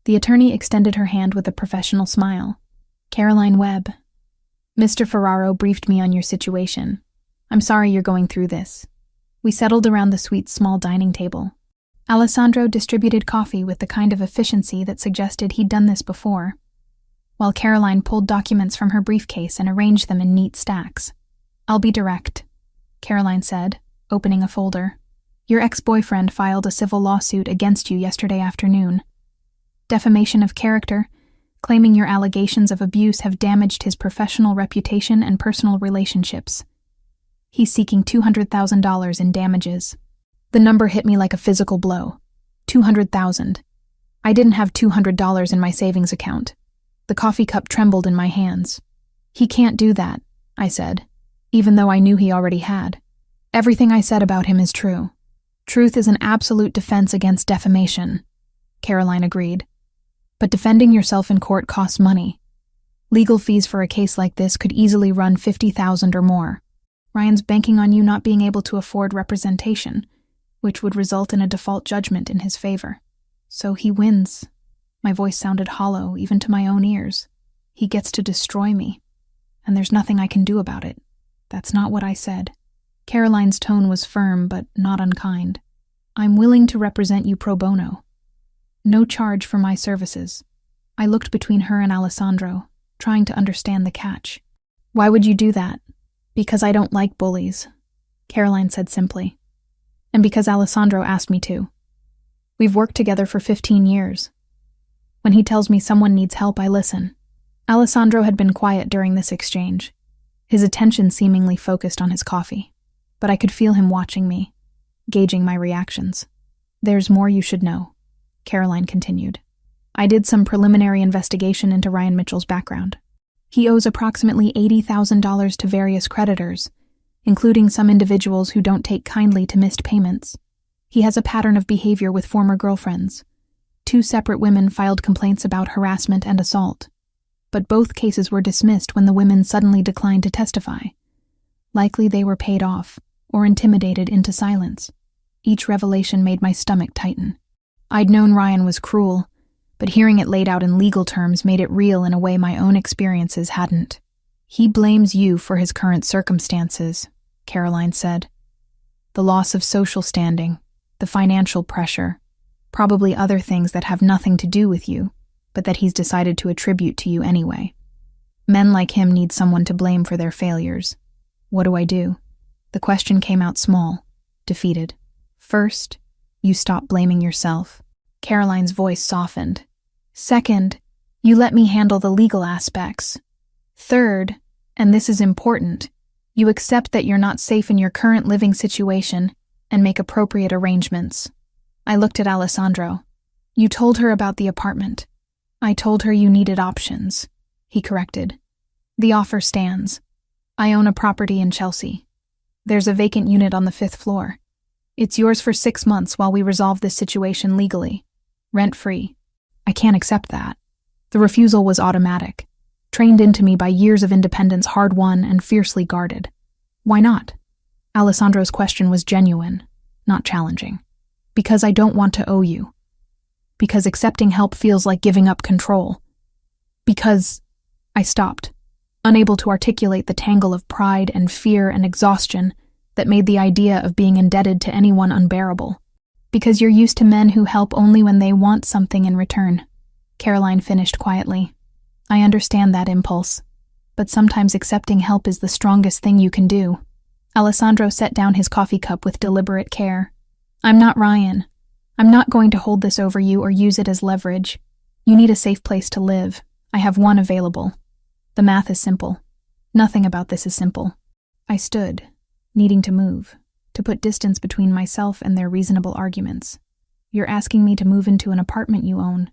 The attorney extended her hand with a professional smile. "Caroline Webb. Mr. Ferraro briefed me on your situation. I'm sorry you're going through this." We settled around the suite's small dining table. Alessandro distributed coffee with the kind of efficiency that suggested he'd done this before, while Caroline pulled documents from her briefcase and arranged them in neat stacks. "I'll be direct," Caroline said, opening a folder. "Your ex-boyfriend filed a civil lawsuit against you yesterday afternoon. Defamation of character, claiming your allegations of abuse have damaged his professional reputation and personal relationships. He's seeking $200,000 in damages." The number hit me like a physical blow. 200,000. I didn't have $200 in my savings account. The coffee cup trembled in my hands. "He can't do that," I said, even though I knew he already had. "Everything I said about him is true. Truth is an absolute defense against defamation," Caroline agreed. "But defending yourself in court costs money. Legal fees for a case like this could easily run $50,000 or more. Ryan's banking on you not being able to afford representation, which would result in a default judgment in his favor. So he wins." My voice sounded hollow, even to my own ears. "He gets to destroy me, and there's nothing I can do about it." "That's not what I said." Caroline's tone was firm, but not unkind. "I'm willing to represent you pro bono. No charge for my services." I looked between her and Alessandro, trying to understand the catch. "Why would you do that?" "Because I don't like bullies," Caroline said simply. "And because Alessandro asked me to. We've worked together for 15 years. When he tells me someone needs help, I listen." Alessandro had been quiet during this exchange, his attention seemingly focused on his coffee, but I could feel him watching me, gauging my reactions. "There's more you should know," Caroline continued. "I did some preliminary investigation into Ryan Mitchell's background. He owes approximately $80,000 to various creditors, including some individuals who don't take kindly to missed payments. He has a pattern of behavior with former girlfriends. 2 separate women filed complaints about harassment and assault, but both cases were dismissed when the women suddenly declined to testify. Likely they were paid off or intimidated into silence. Each revelation made my stomach tighten. I'd known Ryan was cruel, but hearing it laid out in legal terms made it real in a way my own experiences hadn't. "He blames you for his current circumstances," Caroline said. "The loss of social standing, the financial pressure, probably other things that have nothing to do with you, but that he's decided to attribute to you anyway. Men like him need someone to blame for their failures. What do I do?" The question came out small, defeated. "First, you stop blaming yourself." Caroline's voice softened. "Second, you let me handle the legal aspects. Third, and this is important, you accept that you're not safe in your current living situation and make appropriate arrangements." I looked at Alessandro. "You told her about the apartment." "I told her you needed options," he corrected. "The offer stands. I own a property in Chelsea. There's a vacant unit on the 5th floor. It's yours for 6 months while we resolve this situation legally. Rent-free." I can't accept that. The refusal was automatic, trained into me by years of independence hard-won and fiercely guarded. "Why not?" Alessandro's question was genuine, not challenging. "Because I don't want to owe you. Because accepting help feels like giving up control. Because..." I stopped, unable to articulate the tangle of pride and fear and exhaustion that made the idea of being indebted to anyone unbearable. "Because you're used to men who help only when they want something in return," Caroline finished quietly. I understand that impulse, but sometimes accepting help is the strongest thing you can do. Alessandro set down his coffee cup with deliberate care. I'm not Ryan. I'm not going to hold this over you or use it as leverage. You need a safe place to live. I have one available. The math is simple. Nothing about this is simple. I stood, needing to move, to put distance between myself and their reasonable arguments. You're asking me to move into an apartment you own.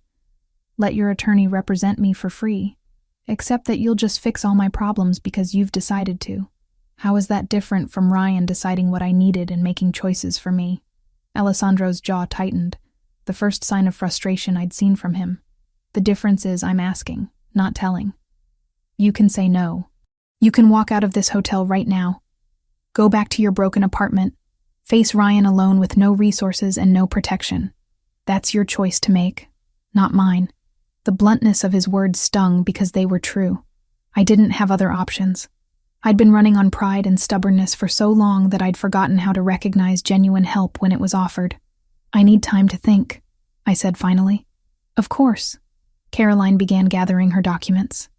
Let your attorney represent me for free. Accept that you'll just fix all my problems because you've decided to. How is that different from Ryan deciding what I needed and making choices for me? Alessandro's jaw tightened, the first sign of frustration I'd seen from him. The difference is I'm asking, not telling. You can say no. You can walk out of this hotel right now. Go back to your broken apartment. Face Ryan alone with no resources and no protection. That's your choice to make, not mine. The bluntness of his words stung because they were true. I didn't have other options. I'd been running on pride and stubbornness for so long that I'd forgotten how to recognize genuine help when it was offered. I need time to think, I said finally. Of course. Caroline began gathering her documents.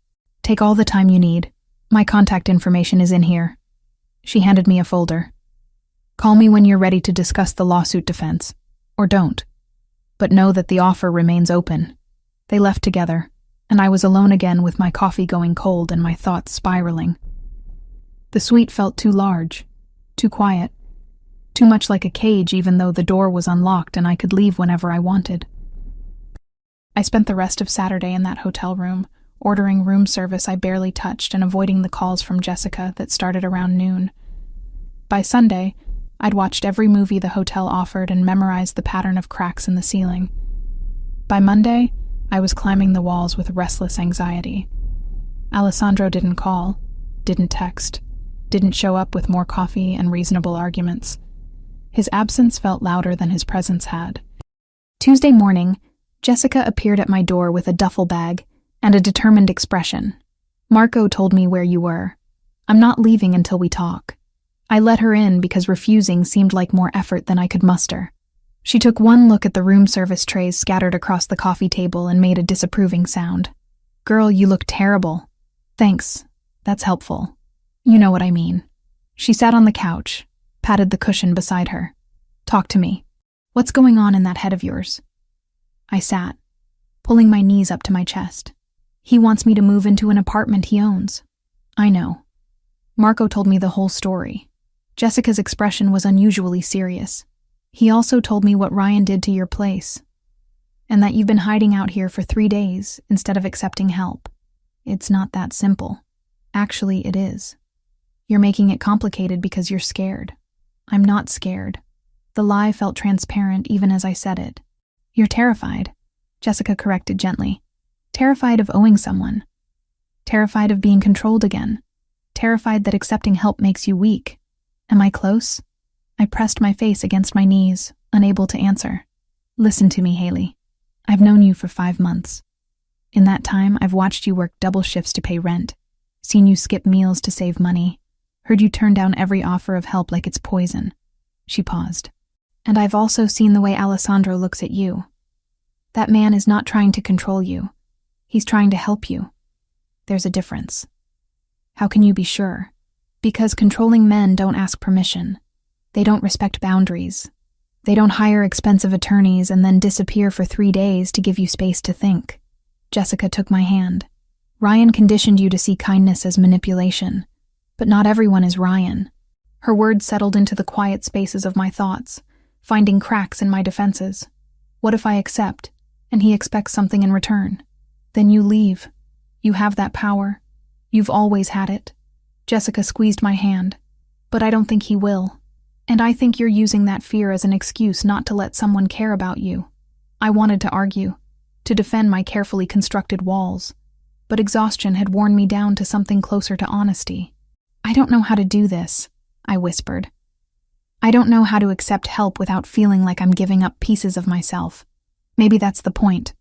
Take all the time you need. My contact information is in here. She handed me a folder. Call me when you're ready to discuss the lawsuit defense. Or don't. But know that the offer remains open. They left together, and I was alone again with my coffee going cold and my thoughts spiraling. The suite felt too large, too quiet, too much like a cage even though the door was unlocked and I could leave whenever I wanted. I spent the rest of Saturday in that hotel room, ordering room service I barely touched and avoiding the calls from Jessica that started around noon. By Sunday, I'd watched every movie the hotel offered and memorized the pattern of cracks in the ceiling. By Monday, I was climbing the walls with restless anxiety. Alessandro didn't call, didn't text, didn't show up with more coffee and reasonable arguments. His absence felt louder than his presence had. Tuesday morning, Jessica appeared at my door with a duffel bag and a determined expression. Marco told me where you were. I'm not leaving until we talk. I let her in because refusing seemed like more effort than I could muster. She took one look at the room service trays scattered across the coffee table and made a disapproving sound. Girl, you look terrible. Thanks. That's helpful. You know what I mean. She sat on the couch, patted the cushion beside her. Talk to me. What's going on in that head of yours? I sat, pulling my knees up to my chest. He wants me to move into an apartment he owns. I know. Marco told me the whole story. Jessica's expression was unusually serious. He also told me what Ryan did to your place, and that you've been hiding out here for 3 days instead of accepting help. It's not that simple. Actually, it is. You're making it complicated because you're scared. I'm not scared. The lie felt transparent even as I said it. You're terrified, Jessica corrected gently. Terrified of owing someone. Terrified of being controlled again. Terrified that accepting help makes you weak. Am I close? I pressed my face against my knees, unable to answer. Listen to me, Haley. I've known you for 5 months. In that time, I've watched you work double shifts to pay rent, seen you skip meals to save money, heard you turn down every offer of help like it's poison. She paused. And I've also seen the way Alessandro looks at you. That man is not trying to control you. He's trying to help you. There's a difference. How can you be sure? Because controlling men don't ask permission. They don't respect boundaries. They don't hire expensive attorneys and then disappear for 3 days to give you space to think. Jessica took my hand. Ryan conditioned you to see kindness as manipulation. But not everyone is Ryan. Her words settled into the quiet spaces of my thoughts, finding cracks in my defenses. What if I accept, and he expects something in return? Then you leave. You have that power. You've always had it. Jessica squeezed my hand. But I don't think he will. And I think you're using that fear as an excuse not to let someone care about you. I wanted to argue, to defend my carefully constructed walls. But exhaustion had worn me down to something closer to honesty. I don't know how to do this, I whispered. I don't know how to accept help without feeling like I'm giving up pieces of myself. Maybe that's the point.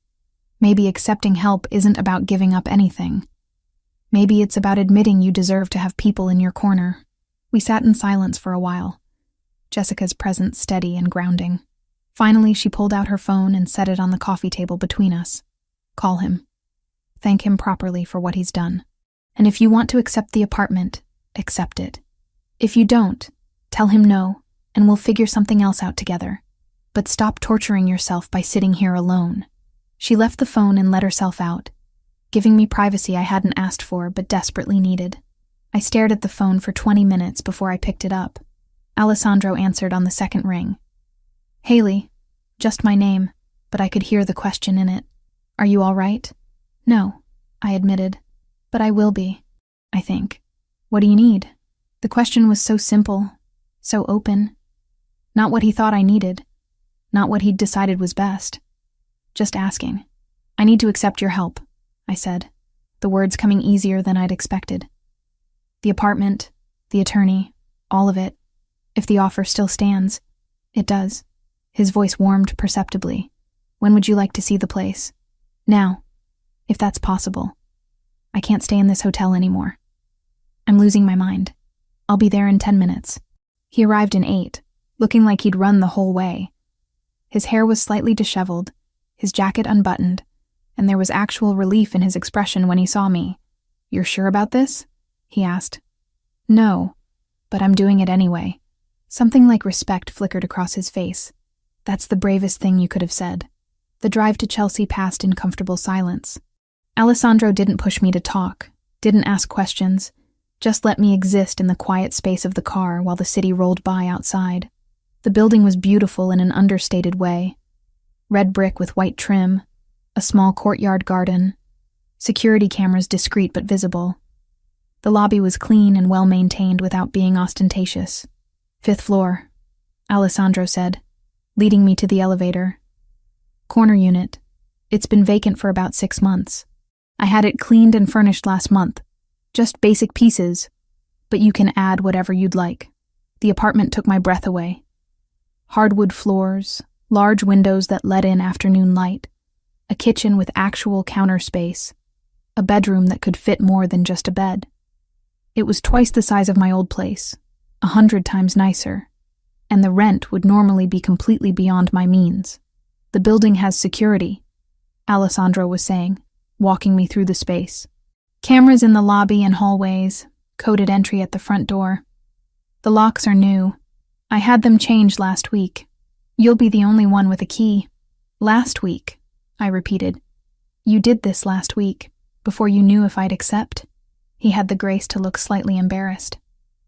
Maybe accepting help isn't about giving up anything. Maybe it's about admitting you deserve to have people in your corner. We sat in silence for a while, Jessica's presence steady and grounding. Finally, she pulled out her phone and set it on the coffee table between us. Call him. Thank him properly for what he's done. And if you want to accept the apartment, accept it. If you don't, tell him no, and we'll figure something else out together. But stop torturing yourself by sitting here alone." She left the phone and let herself out, giving me privacy I hadn't asked for but desperately needed. I stared at the phone for 20 minutes before I picked it up. Alessandro answered on the second ring. "Haley," just my name, but I could hear the question in it. "Are you all right?" "No," I admitted, "but I will be, I think." "What do you need?" The question was so simple, so open. Not what he thought I needed, not what he'd decided was best. Just asking. "I need to accept your help," I said, the words coming easier than I'd expected. "The apartment, the attorney, all of it. If the offer still stands." "It does." His voice warmed perceptibly. "When would you like to see the place?" "Now, if that's possible. I can't stay in this hotel anymore. I'm losing my mind. I'll be there in 10 minutes. He arrived in 8, looking like he'd run the whole way. His hair was slightly disheveled, his jacket unbuttoned, and there was actual relief in his expression when he saw me. "You're sure about this?" he asked. "No, but I'm doing it anyway." Something like respect flickered across his face. "That's the bravest thing you could have said." The drive to Chelsea passed in comfortable silence. Alessandro didn't push me to talk, didn't ask questions, just let me exist in the quiet space of the car while the city rolled by outside. The building was beautiful in an understated way. Red brick with white trim, a small courtyard garden, security cameras discreet but visible. The lobby was clean and well-maintained without being ostentatious. "5th floor," Alessandro said, leading me to the elevator. "Corner unit. It's been vacant for about 6 months. I had it cleaned and furnished last month. Just basic pieces, but you can add whatever you'd like." The apartment took my breath away. Hardwood floors, large windows that let in afternoon light, a kitchen with actual counter space, a bedroom that could fit more than just a bed. It was twice the size of my old place, 100 times nicer, and the rent would normally be completely beyond my means. "The building has security," Alessandro was saying, walking me through the space. "Cameras in the lobby and hallways, coded entry at the front door. The locks are new. I had them changed last week. You'll be the only one with a key." "Last week," I repeated. "You did this last week, before you knew if I'd accept?" He had the grace to look slightly embarrassed.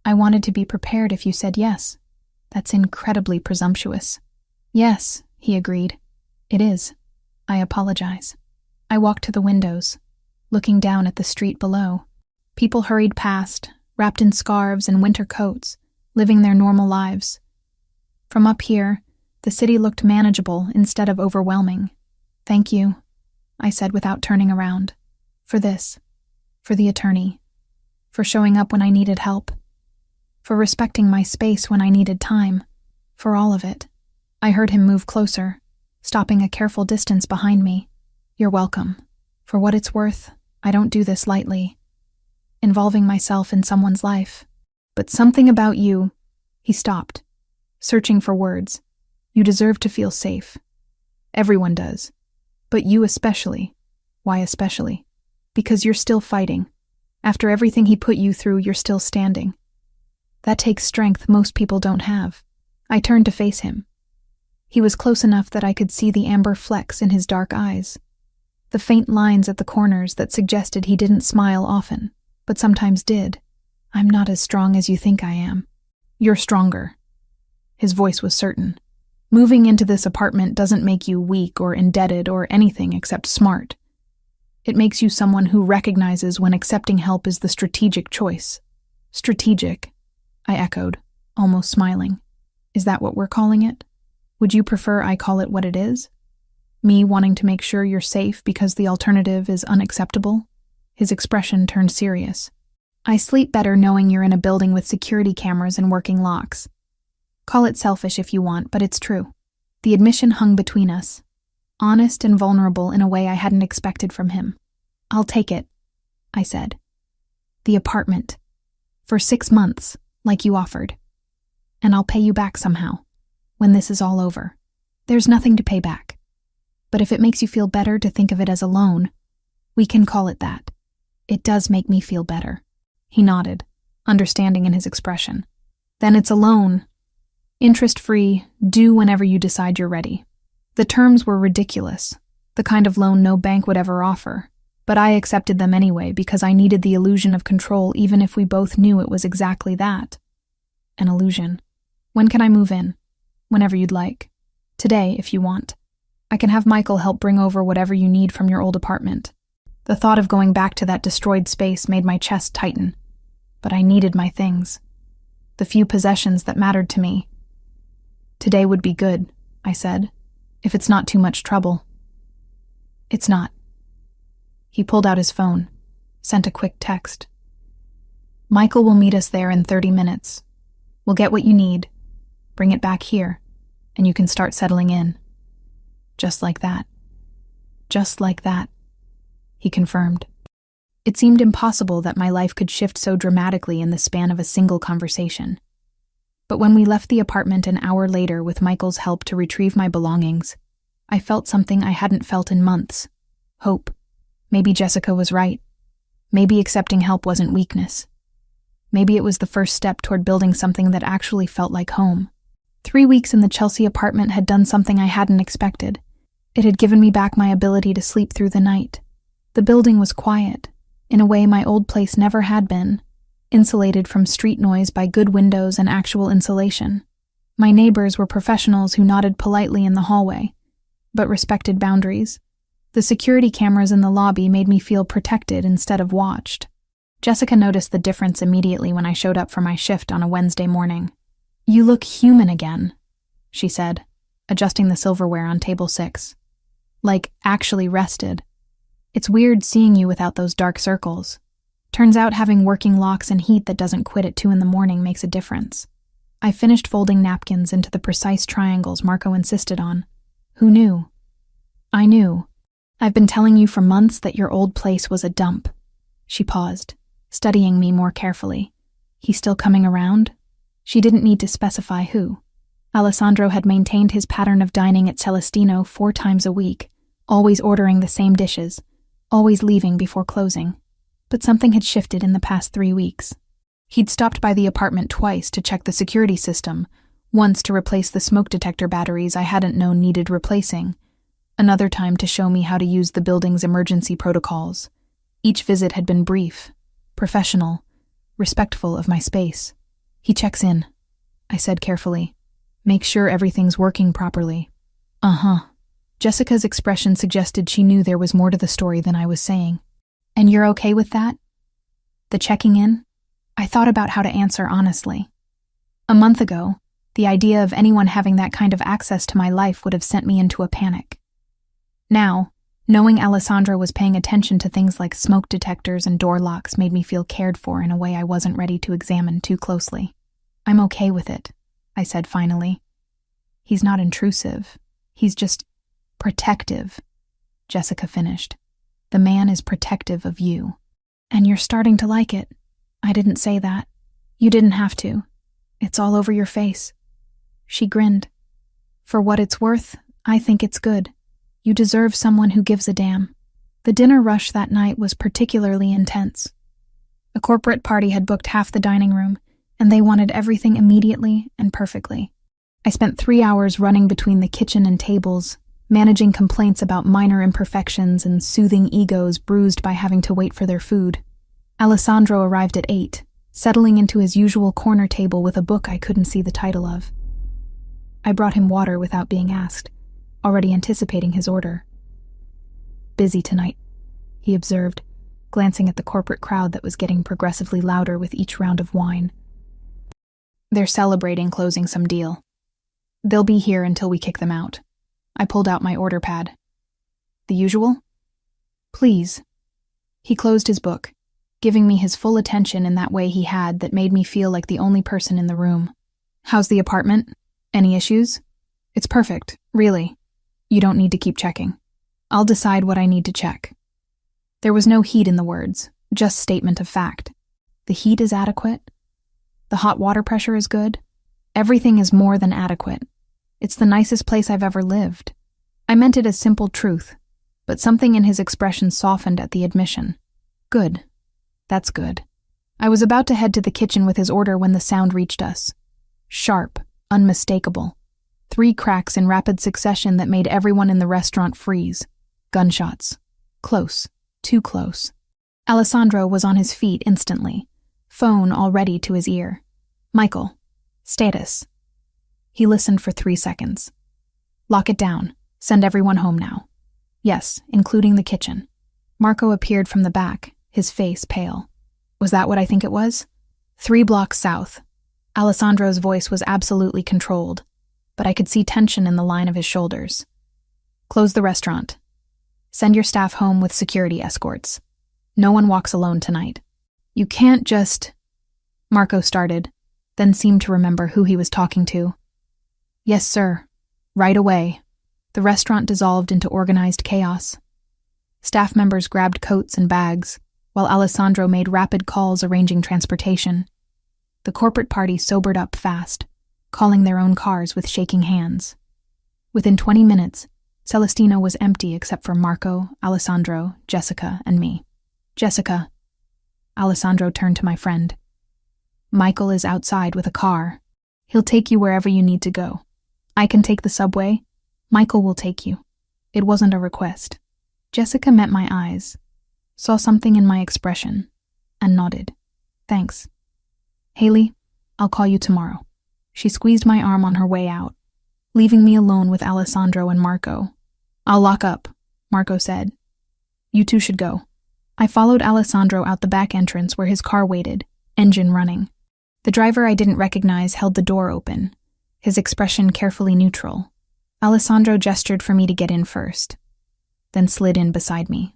"I wanted to be prepared if you said yes." "That's incredibly presumptuous." "Yes," he agreed. "It is. I apologize." I walked to the windows, looking down at the street below. People hurried past, wrapped in scarves and winter coats, living their normal lives. From up here, the city looked manageable instead of overwhelming. "Thank you," I said without turning around. "For this. For the attorney. For showing up when I needed help. For respecting my space when I needed time. For all of it." I heard him move closer, stopping a careful distance behind me. "You're welcome. For what it's worth, I don't do this lightly. Involving myself in someone's life. But something about you..." He stopped, searching for words. "You deserve to feel safe. Everyone does. But you especially." "Why especially?" "Because you're still fighting. After everything he put you through, you're still standing. That takes strength most people don't have." I turned to face him. He was close enough that I could see the amber flecks in his dark eyes, the faint lines at the corners that suggested he didn't smile often, but sometimes did. "I'm not as strong as you think I am." "You're stronger." His voice was certain. "Moving into this apartment doesn't make you weak or indebted or anything except smart. It makes you someone who recognizes when accepting help is the strategic choice." "Strategic," I echoed, almost smiling. "Is that what we're calling it? Would you prefer I call it what it is? Me wanting to make sure you're safe because the alternative is unacceptable?" His expression turned serious. "I sleep better knowing you're in a building with security cameras and working locks. Call it selfish if you want, but it's true." The admission hung between us, honest and vulnerable in a way I hadn't expected from him. "I'll take it," I said. "The apartment. For 6 months, like you offered. And I'll pay you back somehow, when this is all over. There's nothing to pay back. But if it makes you feel better to think of it as a loan, We can call it that. It does make me feel better. He nodded, understanding in his expression. Then it's a loan. Interest-free, due whenever you decide you're ready. The terms were ridiculous, the kind of loan no bank would ever offer, but I accepted them anyway because I needed the illusion of control even if we both knew it was exactly that. An illusion. When can I move in? Whenever you'd like. Today, if you want. I can have Michael help bring over whatever you need from your old apartment. The thought of going back to that destroyed space made my chest tighten. But I needed my things. The few possessions that mattered to me. Today would be good, I said, if it's not too much trouble. It's not. He pulled out his phone, sent a quick text. Michael will meet us there in 30 minutes. We'll get what you need, bring it back here, and you can start settling in. Just like that. Just like that, he confirmed. It seemed impossible that my life could shift so dramatically in the span of a single conversation. But when we left the apartment an hour later with Michael's help to retrieve my belongings, I felt something I hadn't felt in months. Hope. Maybe Jessica was right. Maybe accepting help wasn't weakness. Maybe it was the first step toward building something that actually felt like home. 3 weeks in the Chelsea apartment had done something I hadn't expected. It had given me back my ability to sleep through the night. The building was quiet, in a way my old place never had been, insulated from street noise by good windows and actual insulation. My neighbors were professionals who nodded politely in the hallway, but respected boundaries. The security cameras in the lobby made me feel protected instead of watched. Jessica noticed the difference immediately when I showed up for my shift on a Wednesday morning. "You look human again," she said, adjusting the silverware on table 6. "Like, actually rested. It's weird seeing you without those dark circles. Turns out having working locks and heat that doesn't quit at 2 a.m. makes a difference." I finished folding napkins into the precise triangles Marco insisted on. "Who knew?" "I knew. I've been telling you for months that your old place was a dump." She paused, studying me more carefully. "He's still coming around?" She didn't need to specify who. Alessandro had maintained his pattern of dining at Celestino 4 times a week, always ordering the same dishes, always leaving before closing. But something had shifted in the past 3 weeks. He'd stopped by the apartment twice to check the security system, once to replace the smoke detector batteries I hadn't known needed replacing, another time to show me how to use the building's emergency protocols. Each visit had been brief, professional, respectful of my space. "He checks in," I said carefully. "Make sure everything's working properly." "Uh-huh." Jessica's expression suggested she knew there was more to the story than I was saying. "And you're okay with that? The checking in?" I thought about how to answer honestly. A month ago, the idea of anyone having that kind of access to my life would have sent me into a panic. Now, knowing Alessandro was paying attention to things like smoke detectors and door locks made me feel cared for in a way I wasn't ready to examine too closely. "I'm okay with it," I said finally. "He's not intrusive. He's just protective," Jessica finished. "The man is protective of you. And you're starting to like it." "I didn't say that. You didn't have to. It's all over your face." She grinned. "For what it's worth, I think it's good. You deserve someone who gives a damn." The dinner rush that night was particularly intense. A corporate party had booked half the dining room, and they wanted everything immediately and perfectly. I spent 3 hours running between the kitchen and tables, managing complaints about minor imperfections and soothing egos bruised by having to wait for their food. Alessandro arrived at 8, settling into his usual corner table with a book I couldn't see the title of. I brought him water without being asked, already anticipating his order. "Busy tonight," he observed, glancing at the corporate crowd that was getting progressively louder with each round of wine. "They're celebrating closing some deal. They'll be here until we kick them out." I pulled out my order pad. "The usual?" "Please." He closed his book, giving me his full attention in that way he had that made me feel like the only person in the room. "How's the apartment? Any issues?" "It's perfect, really. You don't need to keep checking. I'll decide what I need to check." There was no heat in the words, just statement of fact. The heat is adequate. The hot water pressure is good. Everything is more than adequate. It's the nicest place I've ever lived. I meant it as simple truth, but something in his expression softened at the admission. Good. That's good. I was about to head to the kitchen with his order when the sound reached us. Sharp, unmistakable. 3 cracks in rapid succession that made everyone in the restaurant freeze. Gunshots. Close. Too close. Alessandro was on his feet instantly, phone already to his ear. Michael. Status. He listened for 3 seconds. Lock it down. Send everyone home now. Yes, including the kitchen. Marco appeared from the back, his face pale. Was that what I think it was? 3 blocks south. Alessandro's voice was absolutely controlled, but I could see tension in the line of his shoulders. Close the restaurant. Send your staff home with security escorts. No one walks alone tonight. You can't just... Marco started, then seemed to remember who he was talking to. Yes, sir. Right away. The restaurant dissolved into organized chaos. Staff members grabbed coats and bags, while Alessandro made rapid calls arranging transportation. The corporate party sobered up fast, calling their own cars with shaking hands. Within 20 minutes, Celestino was empty except for Marco, Alessandro, Jessica, and me. Jessica. Alessandro turned to my friend. Michael is outside with a car. He'll take you wherever you need to go. I can take the subway. Michael will take you. It wasn't a request. Jessica met my eyes, saw something in my expression, and nodded. Thanks. Haley, I'll call you tomorrow. She squeezed my arm on her way out, leaving me alone with Alessandro and Marco. I'll lock up, Marco said. You two should go. I followed Alessandro out the back entrance where his car waited, engine running. The driver I didn't recognize held the door open, his expression carefully neutral. Alessandro gestured for me to get in first, then slid in beside me.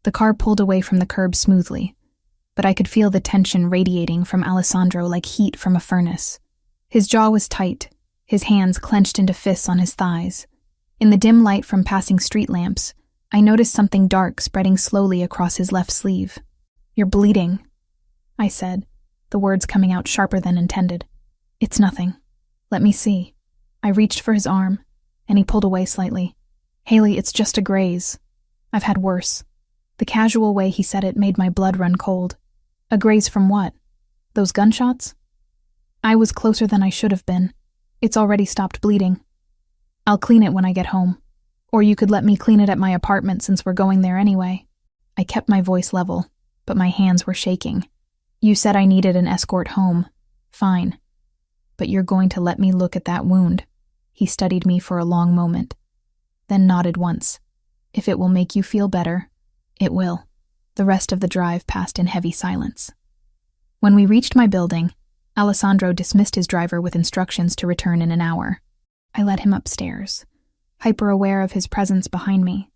The car pulled away from the curb smoothly, but I could feel the tension radiating from Alessandro like heat from a furnace. His jaw was tight, his hands clenched into fists on his thighs. In the dim light from passing street lamps, I noticed something dark spreading slowly across his left sleeve. You're bleeding, I said, the words coming out sharper than intended. It's nothing. Let me see. I reached for his arm, and he pulled away slightly. Haley, it's just a graze. I've had worse. The casual way he said it made my blood run cold. A graze from what? Those gunshots? I was closer than I should have been. It's already stopped bleeding. I'll clean it when I get home. Or you could let me clean it at my apartment since we're going there anyway. I kept my voice level, but my hands were shaking. You said I needed an escort home. Fine. But you're going to let me look at that wound. He studied me for a long moment, then nodded once. If it will make you feel better, it will. The rest of the drive passed in heavy silence. When we reached my building, Alessandro dismissed his driver with instructions to return in an hour. I led him upstairs, hyper-aware of his presence behind me,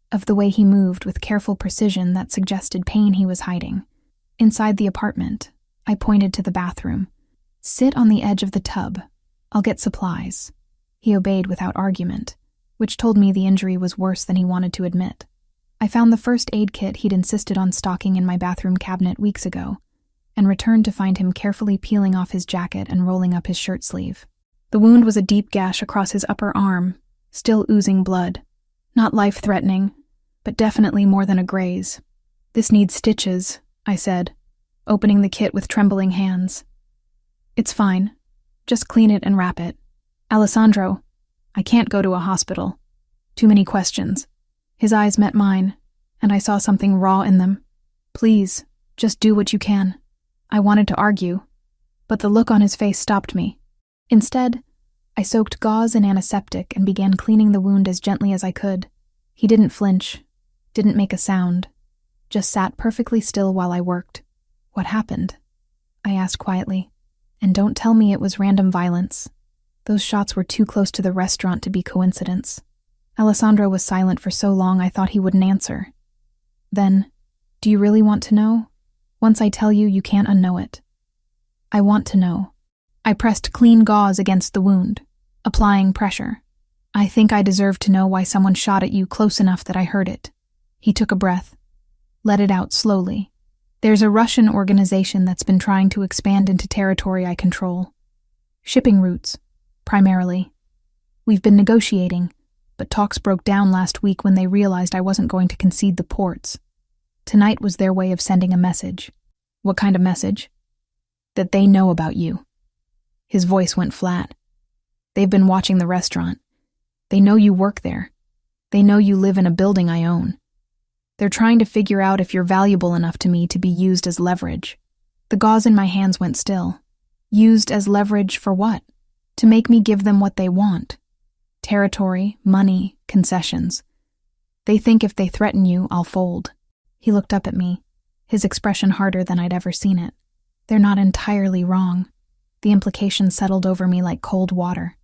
of the way he moved with careful precision that suggested pain he was hiding. Inside the apartment, I pointed to the bathroom. Sit on the edge of the tub. I'll get supplies. He obeyed without argument, which told me the injury was worse than he wanted to admit. I found the first aid kit he'd insisted on stocking in my bathroom cabinet weeks ago, and returned to find him carefully peeling off his jacket and rolling up his shirt sleeve. The wound was a deep gash across his upper arm, still oozing blood. Not life-threatening, but definitely more than a graze. This needs stitches, I said, opening the kit with trembling hands. It's fine. Just clean it and wrap it. Alessandro, I can't go to a hospital. Too many questions. His eyes met mine, and I saw something raw in them. Please, just do what you can. I wanted to argue, but the look on his face stopped me. Instead, I soaked gauze in antiseptic and began cleaning the wound as gently as I could. He didn't flinch, didn't make a sound, just sat perfectly still while I worked. What happened? I asked quietly. And don't tell me it was random violence. Those shots were too close to the restaurant to be coincidence. Alessandro was silent for so long I thought he wouldn't answer. Then, do you really want to know? Once I tell you, you can't unknow it. I want to know. I pressed clean gauze against the wound, applying pressure. I think I deserve to know why someone shot at you close enough that I heard it. He took a breath, let it out slowly. There's a Russian organization that's been trying to expand into territory I control. Shipping routes, primarily. We've been negotiating, but talks broke down last week when they realized I wasn't going to concede the ports. Tonight was their way of sending a message. What kind of message? That they know about you. His voice went flat. They've been watching the restaurant. They know you work there. They know you live in a building I own. They're trying to figure out if you're valuable enough to me to be used as leverage. The gauze in my hands went still. Used as leverage for what? To make me give them what they want. Territory, money, concessions. They think if they threaten you, I'll fold. He looked up at me, his expression harder than I'd ever seen it. They're not entirely wrong. The implications settled over me like cold water.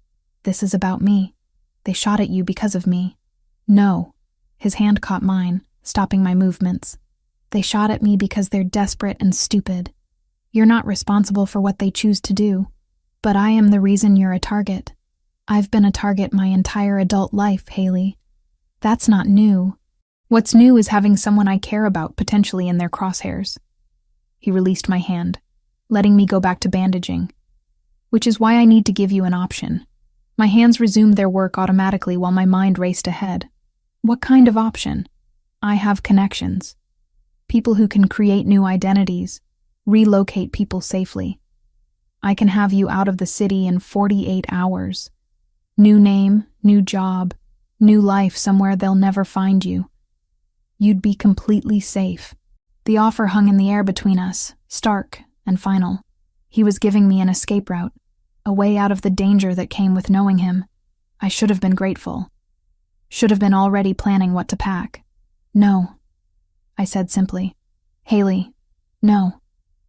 This is about me. They shot at you because of me. No. His hand caught mine, stopping my movements. They shot at me because they're desperate and stupid. You're not responsible for what they choose to do, but I am the reason you're a target. I've been a target my entire adult life, Haley. That's not new. What's new is having someone I care about potentially in their crosshairs. He released my hand, letting me go back to bandaging, which is why I need to give you an option. My hands resumed their work automatically while my mind raced ahead. What kind of option? I have connections. People who can create new identities, relocate people safely. I can have you out of the city in 48 hours. New name, new job, new life somewhere they'll never find you. You'd be completely safe. The offer hung in the air between us, stark and final. He was giving me an escape route, a way out of the danger that came with knowing him. I should have been grateful. Should have been already planning what to pack. No, I said simply. Haley, no.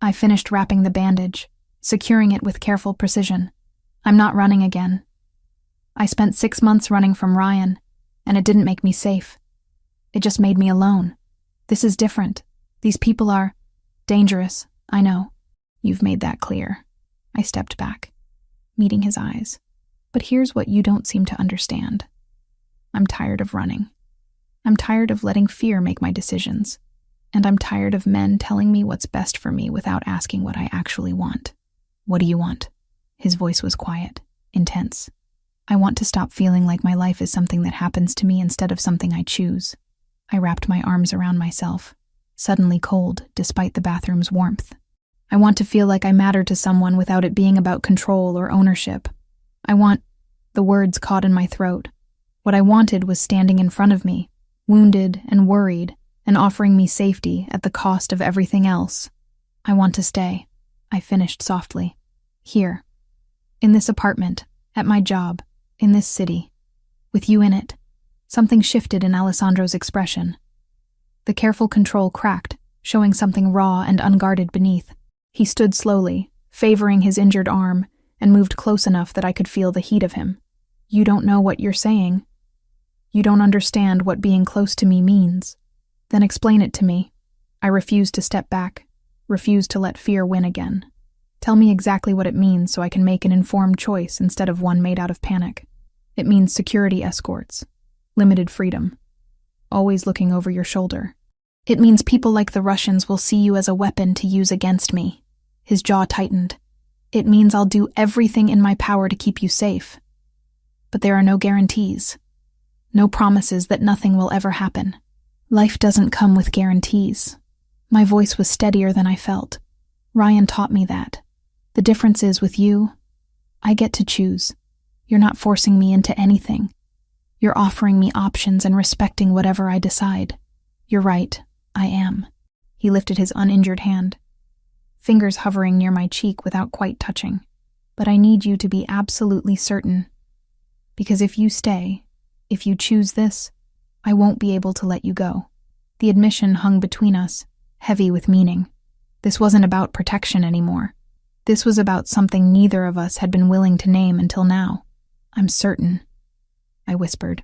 I finished wrapping the bandage, securing it with careful precision. I'm not running again. I spent 6 months running from Ryan, and it didn't make me safe. It just made me alone. This is different. These people are dangerous, I know. You've made that clear. I stepped back, meeting his eyes. But here's what you don't seem to understand. I'm tired of running. I'm tired of letting fear make my decisions. And I'm tired of men telling me what's best for me without asking what I actually want. What do you want? His voice was quiet, intense. I want to stop feeling like my life is something that happens to me instead of something I choose. I wrapped my arms around myself, suddenly cold despite the bathroom's warmth. I want to feel like I matter to someone without it being about control or ownership. I want... The words caught in my throat. What I wanted was standing in front of me, wounded and worried, and offering me safety at the cost of everything else. I want to stay, I finished softly. Here. In this apartment, at my job, in this city. With you in it. Something shifted in Alessandro's expression. The careful control cracked, showing something raw and unguarded beneath. He stood slowly, favoring his injured arm, and moved close enough that I could feel the heat of him. You don't know what you're saying. You don't understand what being close to me means. Then explain it to me. I refused to step back, refused to let fear win again. Tell me exactly what it means so I can make an informed choice instead of one made out of panic. It means security escorts, limited freedom, always looking over your shoulder. It means people like the Russians will see you as a weapon to use against me. His jaw tightened. It means I'll do everything in my power to keep you safe. But there are no guarantees. No promises that nothing will ever happen. Life doesn't come with guarantees. My voice was steadier than I felt. Ryan taught me that. The difference is with you, I get to choose. You're not forcing me into anything. You're offering me options and respecting whatever I decide. You're right, I am. He lifted his uninjured hand, fingers hovering near my cheek without quite touching. But I need you to be absolutely certain. Because if you stay, if you choose this, I won't be able to let you go. The admission hung between us, heavy with meaning. This wasn't about protection anymore. This was about something neither of us had been willing to name until now. I'm certain, I whispered.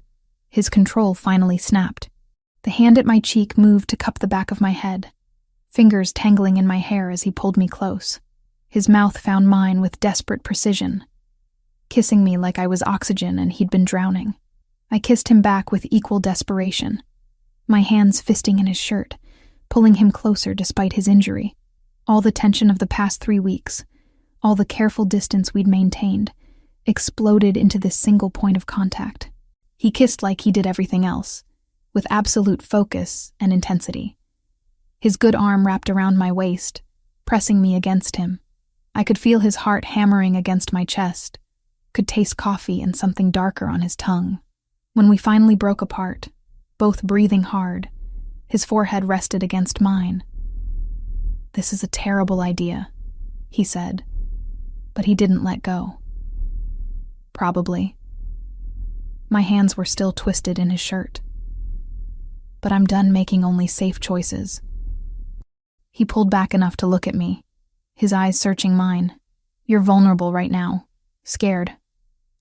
His control finally snapped. The hand at my cheek moved to cup the back of my head, fingers tangling in my hair as he pulled me close. His mouth found mine with desperate precision, kissing me like I was oxygen and he'd been drowning. I kissed him back with equal desperation, my hands fisting in his shirt, pulling him closer despite his injury. All the tension of the past 3 weeks, all the careful distance we'd maintained, exploded into this single point of contact. He kissed like he did everything else, with absolute focus and intensity. His good arm wrapped around my waist, pressing me against him. I could feel his heart hammering against my chest, could taste coffee and something darker on his tongue. When we finally broke apart, both breathing hard, his forehead rested against mine. "This is a terrible idea," he said, but he didn't let go. "Probably." My hands were still twisted in his shirt. "But I'm done making only safe choices." He pulled back enough to look at me, his eyes searching mine. "You're vulnerable right now, scared.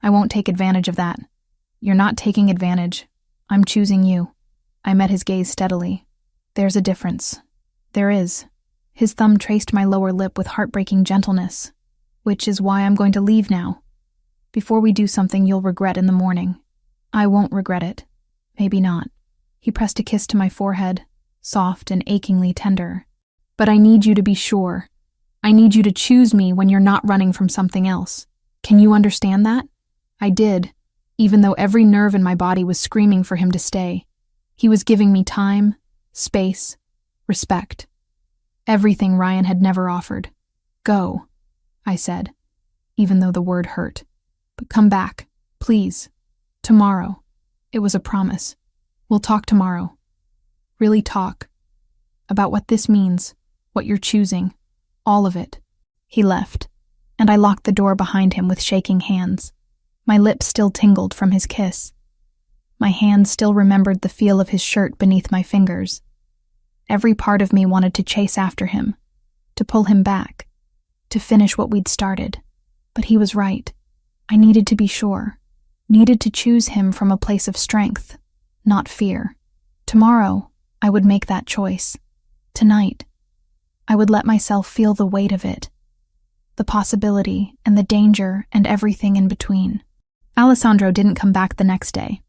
I won't take advantage of that." "You're not taking advantage. I'm choosing you." I met his gaze steadily. "There's a difference." "There is." His thumb traced my lower lip with heartbreaking gentleness. "Which is why I'm going to leave now. Before we do something you'll regret in the morning." "I won't regret it." "Maybe not." He pressed a kiss to my forehead, soft and achingly tender. "But I need you to be sure. I need you to choose me when you're not running from something else. Can you understand that?" I did, even though every nerve in my body was screaming for him to stay. He was giving me time, space, respect. Everything Ryan had never offered. "Go," I said, even though the word hurt. "But come back, please. Tomorrow." It was a promise. "We'll talk tomorrow. Really talk. About what this means, what you're choosing, all of it." He left, and I locked the door behind him with shaking hands. My lips still tingled from his kiss. My hands still remembered the feel of his shirt beneath my fingers. Every part of me wanted to chase after him, to pull him back, to finish what we'd started. But he was right. I needed to be sure, needed to choose him from a place of strength, not fear. Tomorrow, I would make that choice. Tonight, I would let myself feel the weight of it, the possibility and the danger and everything in between. Alessandro didn't come back the next day,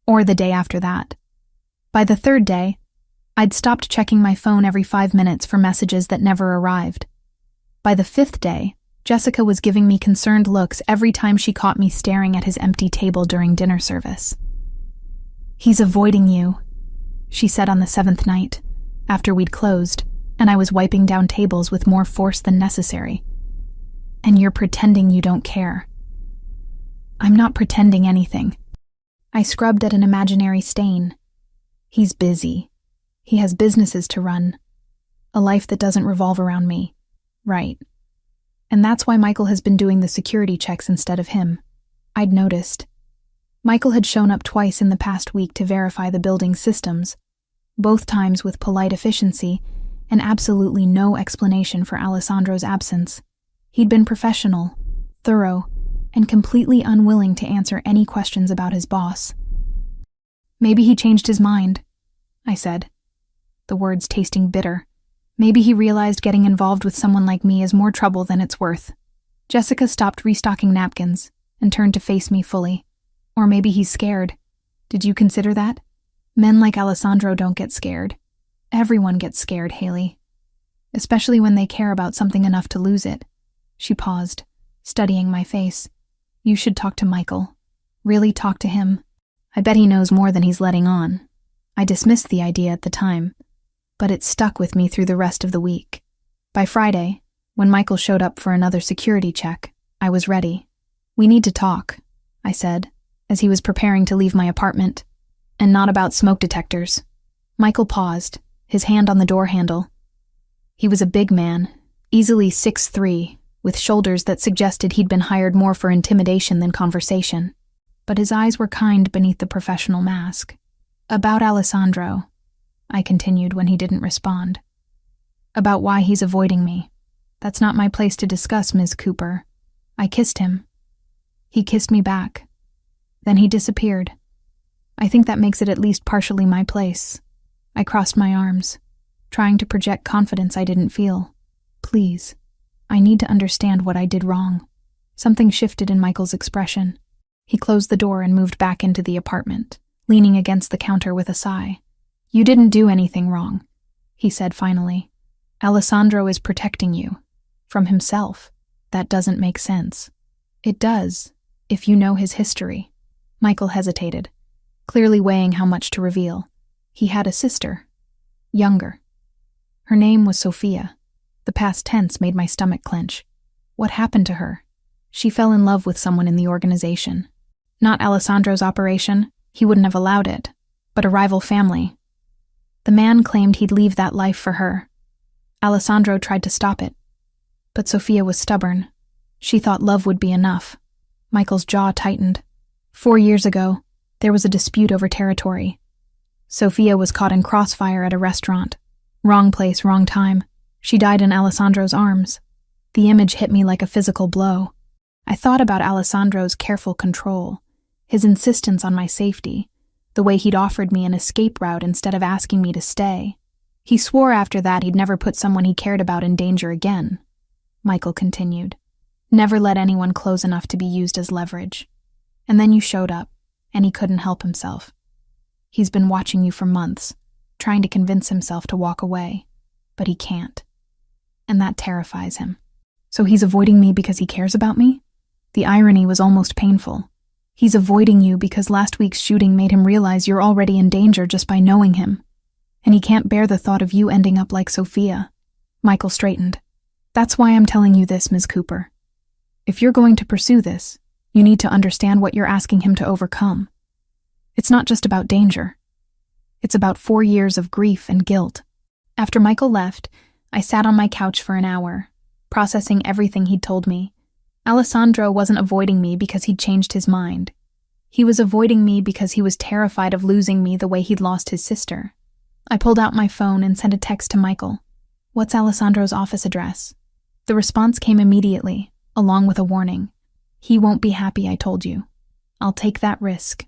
or the day after that. By the third day, I'd stopped checking my phone every 5 minutes for messages that never arrived. By the fifth day, Jessica was giving me concerned looks every time she caught me staring at his empty table during dinner service. "He's avoiding you," she said on the 7th night, after we'd closed, and I was wiping down tables with more force than necessary. "And you're pretending you don't care." "I'm not pretending anything." I scrubbed at an imaginary stain. "He's busy. He has businesses to run. A life that doesn't revolve around me." "Right. And that's why Michael has been doing the security checks instead of him." I'd noticed. Michael had shown up twice in the past week to verify the building's systems, both times with polite efficiency and absolutely no explanation for Alessandro's absence. He'd been professional, thorough, and completely unwilling to answer any questions about his boss. "Maybe he changed his mind," I said, the words tasting bitter. "Maybe he realized getting involved with someone like me is more trouble than it's worth." Jessica stopped restocking napkins and turned to face me fully. "Or maybe he's scared. Did you consider that? Men like Alessandro don't get scared. Everyone gets scared, Haley. Especially when they care about something enough to lose it." She paused, studying my face. "You should talk to Michael. Really talk to him. I bet he knows more than he's letting on." I dismissed the idea at the time, but it stuck with me through the rest of the week. By Friday, when Michael showed up for another security check, I was ready. "We need to talk," I said, as he was preparing to leave my apartment. "And not about smoke detectors." Michael paused, his hand on the door handle. He was a big man, easily 6'3", with shoulders that suggested he'd been hired more for intimidation than conversation. But his eyes were kind beneath the professional mask. "About Alessandro," I continued when he didn't respond. "About why he's avoiding me. That's not my place to discuss, Ms. Cooper." I kissed him. He kissed me back. Then he disappeared. I think that makes it at least partially my place. I crossed my arms, trying to project confidence I didn't feel. "Please, I need to understand what I did wrong." Something shifted in Michael's expression. He closed the door and moved back into the apartment, leaning against the counter with a sigh. "You didn't do anything wrong," he said finally. "Alessandro is protecting you. From himself. That doesn't make sense." "It does, if you know his history." Michael hesitated. clearly weighing how much to reveal. He had a sister. Younger. Her name was Sophia. The past tense made my stomach clench. What happened to her? She fell in love with someone in the organization. Not Alessandro's operation, he wouldn't have allowed it, but a rival family. The man claimed he'd leave that life for her. Alessandro tried to stop it, but Sophia was stubborn. She thought love would be enough. Michael's jaw tightened. 4 years ago, there was a dispute over territory. Sophia was caught in crossfire at a restaurant. Wrong place, wrong time. She died in Alessandro's arms. The image hit me like a physical blow. I thought about Alessandro's careful control, his insistence on my safety, the way he'd offered me an escape route instead of asking me to stay. He swore after that he'd never put someone he cared about in danger again. Michael continued. Never let anyone close enough to be used as leverage. And then you showed up, and he couldn't help himself. He's been watching you for months, trying to convince himself to walk away, but he can't. And that terrifies him. So he's avoiding me because he cares about me? The irony was almost painful. He's avoiding you because last week's shooting made him realize you're already in danger just by knowing him. And he can't bear the thought of you ending up like Sophia. Michael straightened. That's why I'm telling you this, Ms. Cooper. If you're going to pursue this, you need to understand what you're asking him to overcome. It's not just about danger. It's about 4 years of grief and guilt. After Michael left, I sat on my couch for an hour, processing everything he'd told me. Alessandro wasn't avoiding me because he'd changed his mind. He was avoiding me because he was terrified of losing me the way he'd lost his sister. I pulled out my phone and sent a text to Michael. What's Alessandro's office address? The response came immediately, along with a warning. He won't be happy I told you. I'll take that risk.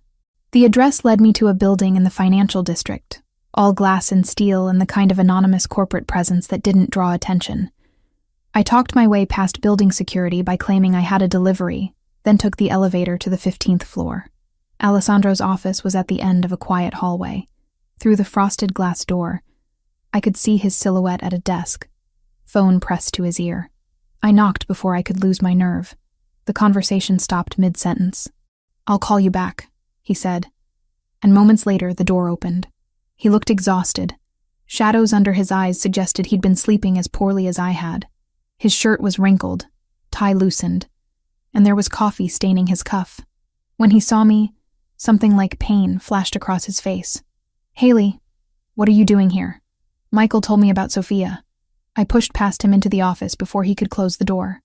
The address led me to a building in the financial district, all glass and steel and the kind of anonymous corporate presence that didn't draw attention. I talked my way past building security by claiming I had a delivery, then took the elevator to the 15th floor. Alessandro's office was at the end of a quiet hallway. Through the frosted glass door, I could see his silhouette at a desk, phone pressed to his ear. I knocked before I could lose my nerve. The conversation stopped mid-sentence. I'll call you back, he said. And moments later, the door opened. He looked exhausted. Shadows under his eyes suggested he'd been sleeping as poorly as I had. His shirt was wrinkled, tie loosened, and there was coffee staining his cuff. When he saw me, something like pain flashed across his face. Haley, what are you doing here? Michael told me about Sophia. I pushed past him into the office before he could close the door.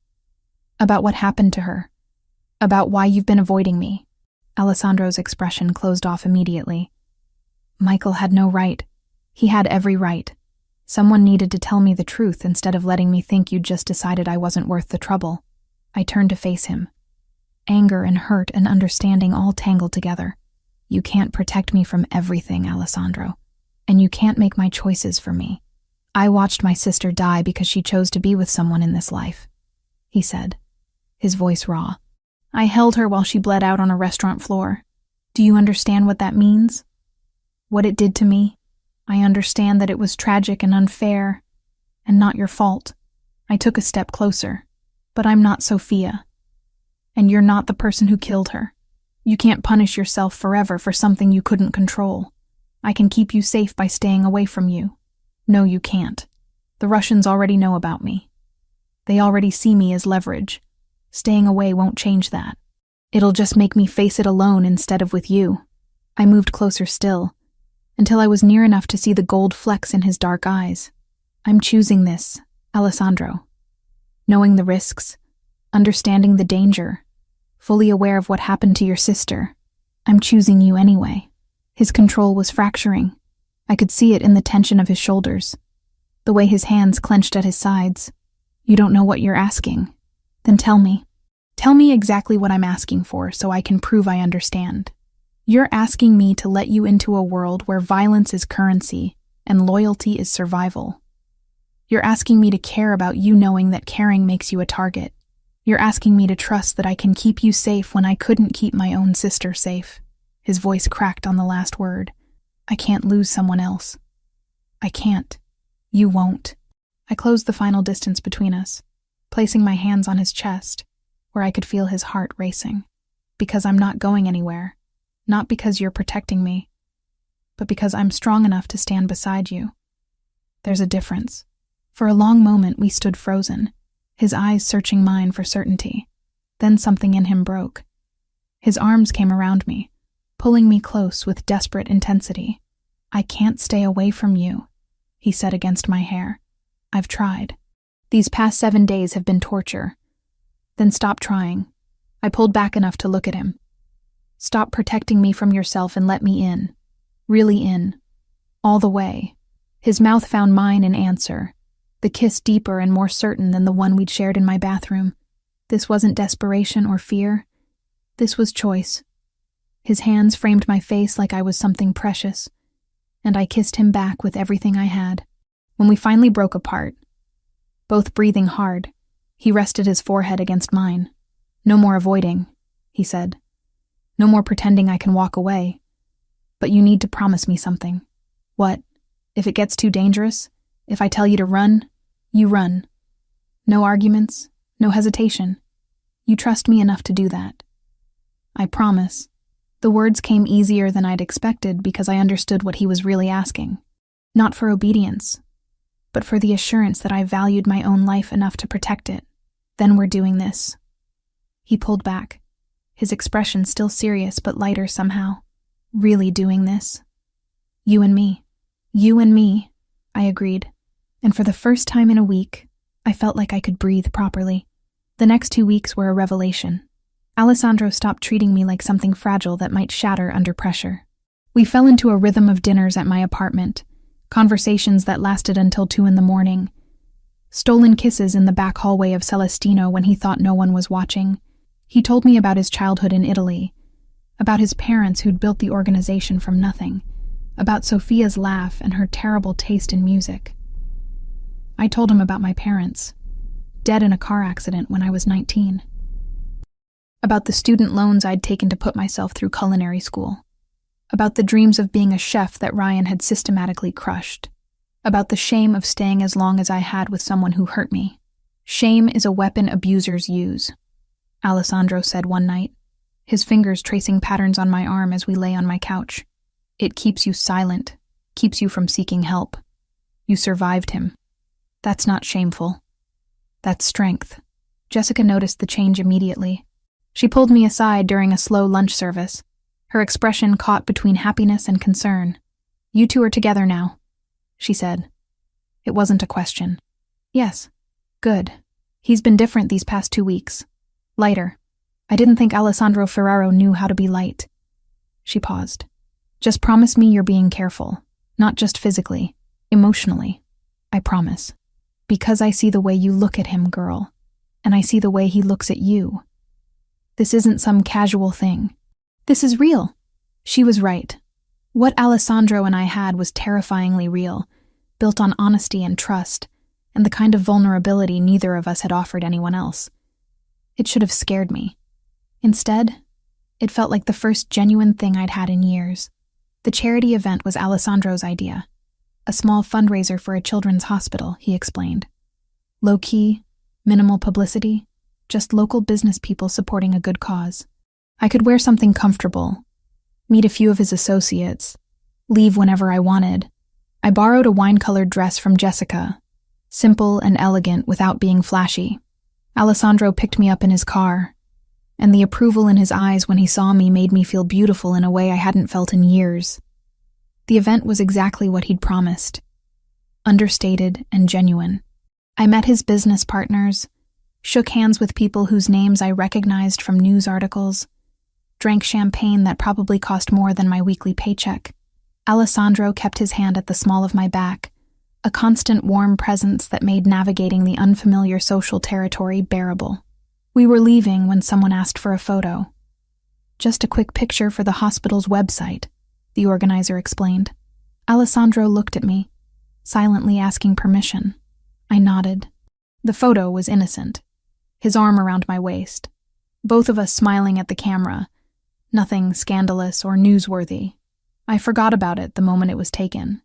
About what happened to her. About why you've been avoiding me. Alessandro's expression closed off immediately. Michael had no right. He had every right. Someone needed to tell me the truth instead of letting me think you'd just decided I wasn't worth the trouble. I turned to face him. Anger and hurt and understanding all tangled together. You can't protect me from everything, Alessandro. And you can't make my choices for me. I watched my sister die because she chose to be with someone in this life, he said, his voice raw. I held her while she bled out on a restaurant floor. Do you understand what that means? What it did to me? I understand that it was tragic and unfair, and not your fault. I took a step closer, but I'm not Sophia. And you're not the person who killed her. You can't punish yourself forever for something you couldn't control. I can keep you safe by staying away from you. No, you can't. The Russians already know about me. They already see me as leverage. Staying away won't change that. It'll just make me face it alone instead of with you. I moved closer still, until I was near enough to see the gold flecks in his dark eyes. I'm choosing this, Alessandro. Knowing the risks, understanding the danger, fully aware of what happened to your sister, I'm choosing you anyway. His control was fracturing. I could see it in the tension of his shoulders, the way his hands clenched at his sides. You don't know what you're asking. Then tell me. Tell me exactly what I'm asking for so I can prove I understand. You're asking me to let you into a world where violence is currency and loyalty is survival. You're asking me to care about you knowing that caring makes you a target. You're asking me to trust that I can keep you safe when I couldn't keep my own sister safe. His voice cracked on the last word. I can't lose someone else. I can't. You won't. I closed the final distance between us, placing my hands on his chest, where I could feel his heart racing. Because I'm not going anywhere. not because you're protecting me, but because I'm strong enough to stand beside you. There's a difference. For a long moment we stood frozen, his eyes searching mine for certainty. Then something in him broke. His arms came around me, pulling me close with desperate intensity. "I can't stay away from you," he said against my hair. "I've tried. These past 7 days have been torture." "Then stop trying." I pulled back enough to look at him. "Stop protecting me from yourself and let me in. Really in. All the way." His mouth found mine in answer, the kiss deeper and more certain than the one we'd shared in my bathroom. This wasn't desperation or fear. This was choice. His hands framed my face like I was something precious, and I kissed him back with everything I had. When we finally broke apart, both breathing hard, he rested his forehead against mine. "No more avoiding," he said. "No more pretending I can walk away. But you need to promise me something." "What?" "If it gets too dangerous, if I tell you to run, you run. No arguments, no hesitation. You trust me enough to do that." "I promise." The words came easier than I'd expected because I understood what he was really asking. Not for obedience, but for the assurance that I valued my own life enough to protect it. "Then we're doing this." He pulled back, his expression still serious but lighter somehow. "Really doing this?" "You and me." "You and me," I agreed. And for the first time in a week, I felt like I could breathe properly. The next 2 weeks were a revelation. Alessandro stopped treating me like something fragile that might shatter under pressure. We fell into a rhythm of dinners at my apartment, conversations that lasted until 2 a.m, stolen kisses in the back hallway of Celestino when he thought no one was watching. He told me about his childhood in Italy, about his parents who'd built the organization from nothing, about Sophia's laugh and her terrible taste in music. I told him about my parents, dead in a car accident when I was 19. About the student loans I'd taken to put myself through culinary school. About the dreams of being a chef that Ryan had systematically crushed. About the shame of staying as long as I had with someone who hurt me. "Shame is a weapon abusers use," Alessandro said one night, his fingers tracing patterns on my arm as we lay on my couch. "It keeps you silent, keeps you from seeking help. You survived him. That's not shameful. That's strength." Jessica noticed the change immediately. She pulled me aside during a slow lunch service, her expression caught between happiness and concern. "You two are together now," she said. It wasn't a question. "Yes. Good. He's been different these past 2 weeks. Lighter. I didn't think Alessandro Ferraro knew how to be light." She paused. "Just promise me you're being careful. Not just physically, emotionally. I promise. Because I see the way you look at him, girl. And I see the way he looks at you. This isn't some casual thing. This is real." She was right. What Alessandro and I had was terrifyingly real, built on honesty and trust, and the kind of vulnerability neither of us had offered anyone else. It should have scared me. Instead, it felt like the first genuine thing I'd had in years. The charity event was Alessandro's idea. A small fundraiser for a children's hospital, he explained. Low-key, minimal publicity, just local business people supporting a good cause. I could wear something comfortable, meet a few of his associates, leave whenever I wanted. I borrowed a wine-colored dress from Jessica, simple and elegant without being flashy. Alessandro picked me up in his car, and the approval in his eyes when he saw me made me feel beautiful in a way I hadn't felt in years. The event was exactly what he'd promised, understated and genuine. I met his business partners, shook hands with people whose names I recognized from news articles, drank champagne that probably cost more than my weekly paycheck. Alessandro kept his hand at the small of my back, a constant warm presence that made navigating the unfamiliar social territory bearable. We were leaving when someone asked for a photo. "Just a quick picture for the hospital's website," the organizer explained. Alessandro looked at me, silently asking permission. I nodded. The photo was innocent, his arm around my waist, both of us smiling at the camera, nothing scandalous or newsworthy. I forgot about it the moment it was taken.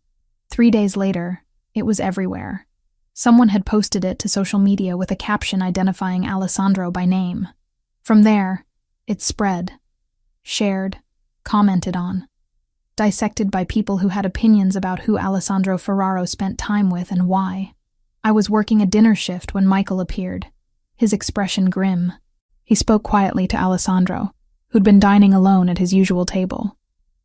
3 days later, it was everywhere. Someone had posted it to social media with a caption identifying Alessandro by name. From there, it spread, shared, commented on, dissected by people who had opinions about who Alessandro Ferraro spent time with and why. I was working a dinner shift when Michael appeared, his expression grim. He spoke quietly to Alessandro, who'd been dining alone at his usual table.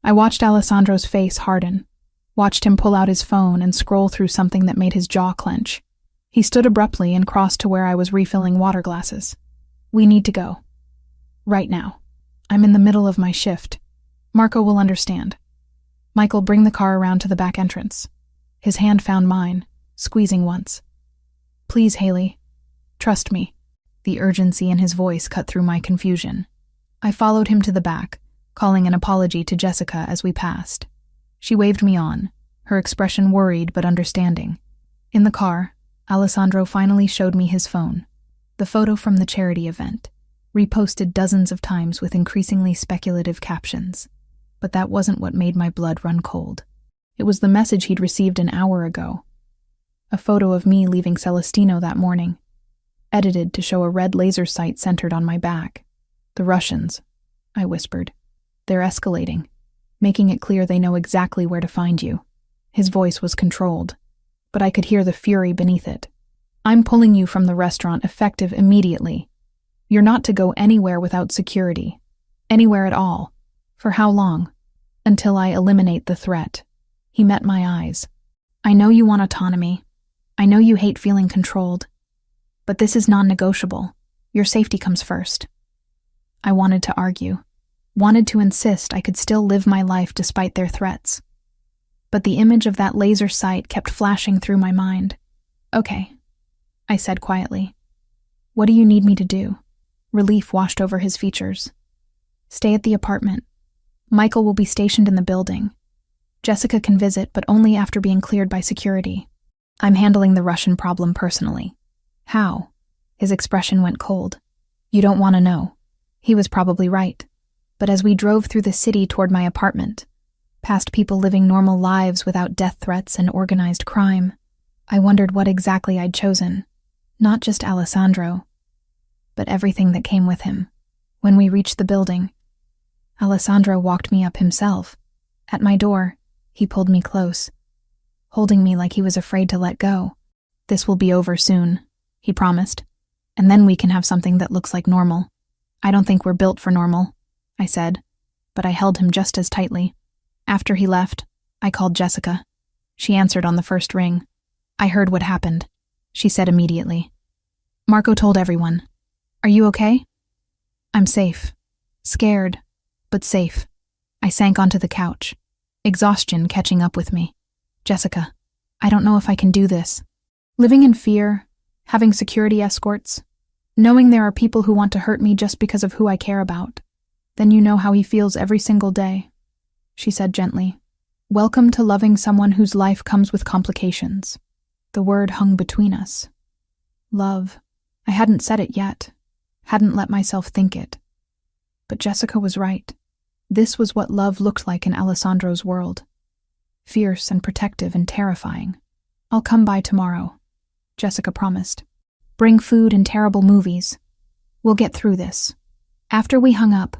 I watched Alessandro's face harden, watched him pull out his phone and scroll through something that made his jaw clench. He stood abruptly and crossed to where I was refilling water glasses. "We need to go. Right now. I'm in the middle of my shift. Marco will understand." "Michael, bring the car around to the back entrance." His hand found mine, squeezing once. "Please, Haley. Trust me." The urgency in his voice cut through my confusion. I followed him to the back, calling an apology to Jessica as we passed. She waved me on, her expression worried but understanding. In the car, Alessandro finally showed me his phone, the photo from the charity event, reposted dozens of times with increasingly speculative captions. But that wasn't what made my blood run cold. It was the message he'd received an hour ago. A photo of me leaving Celestino that morning, edited to show a red laser sight centered on my back. "The Russians," I whispered. "They're escalating, making it clear they know exactly where to find you." His voice was controlled, but I could hear the fury beneath it. "I'm pulling you from the restaurant effective immediately. You're not to go anywhere without security. Anywhere at all. For how long? Until I eliminate the threat." He met my eyes. "I know you want autonomy. I know you hate feeling controlled. But this is non-negotiable. Your safety comes first." I wanted to argue, wanted to insist I could still live my life despite their threats. But the image of that laser sight kept flashing through my mind. "Okay," I said quietly. "What do you need me to do?" Relief washed over his features. "Stay at the apartment. Michael will be stationed in the building. Jessica can visit, but only after being cleared by security. I'm handling the Russian problem personally." "How?" His expression went cold. "You don't want to know." He was probably right. But as we drove through the city toward my apartment, past people living normal lives without death threats and organized crime, I wondered what exactly I'd chosen. Not just Alessandro, but everything that came with him. When we reached the building, Alessandro walked me up himself. At my door, he pulled me close, holding me like he was afraid to let go. "This will be over soon," he promised, "and then we can have something that looks like normal." "I don't think we're built for normal," I said, but I held him just as tightly. After he left, I called Jessica. She answered on the first ring. "I heard what happened," she said immediately. "Marco told everyone. Are you okay?" "I'm safe. Scared, but safe." I sank onto the couch, exhaustion catching up with me. "Jessica, I don't know if I can do this. Living in fear, having security escorts, knowing there are people who want to hurt me just because of who I care about. Then you know how he feels every single day," she said gently. "Welcome to loving someone whose life comes with complications." The word hung between us. Love. I hadn't said it yet, hadn't let myself think it. But Jessica was right. This was what love looked like in Alessandro's world. Fierce and protective and terrifying. "I'll come by tomorrow," Jessica promised. "Bring food and terrible movies. We'll get through this." After we hung up,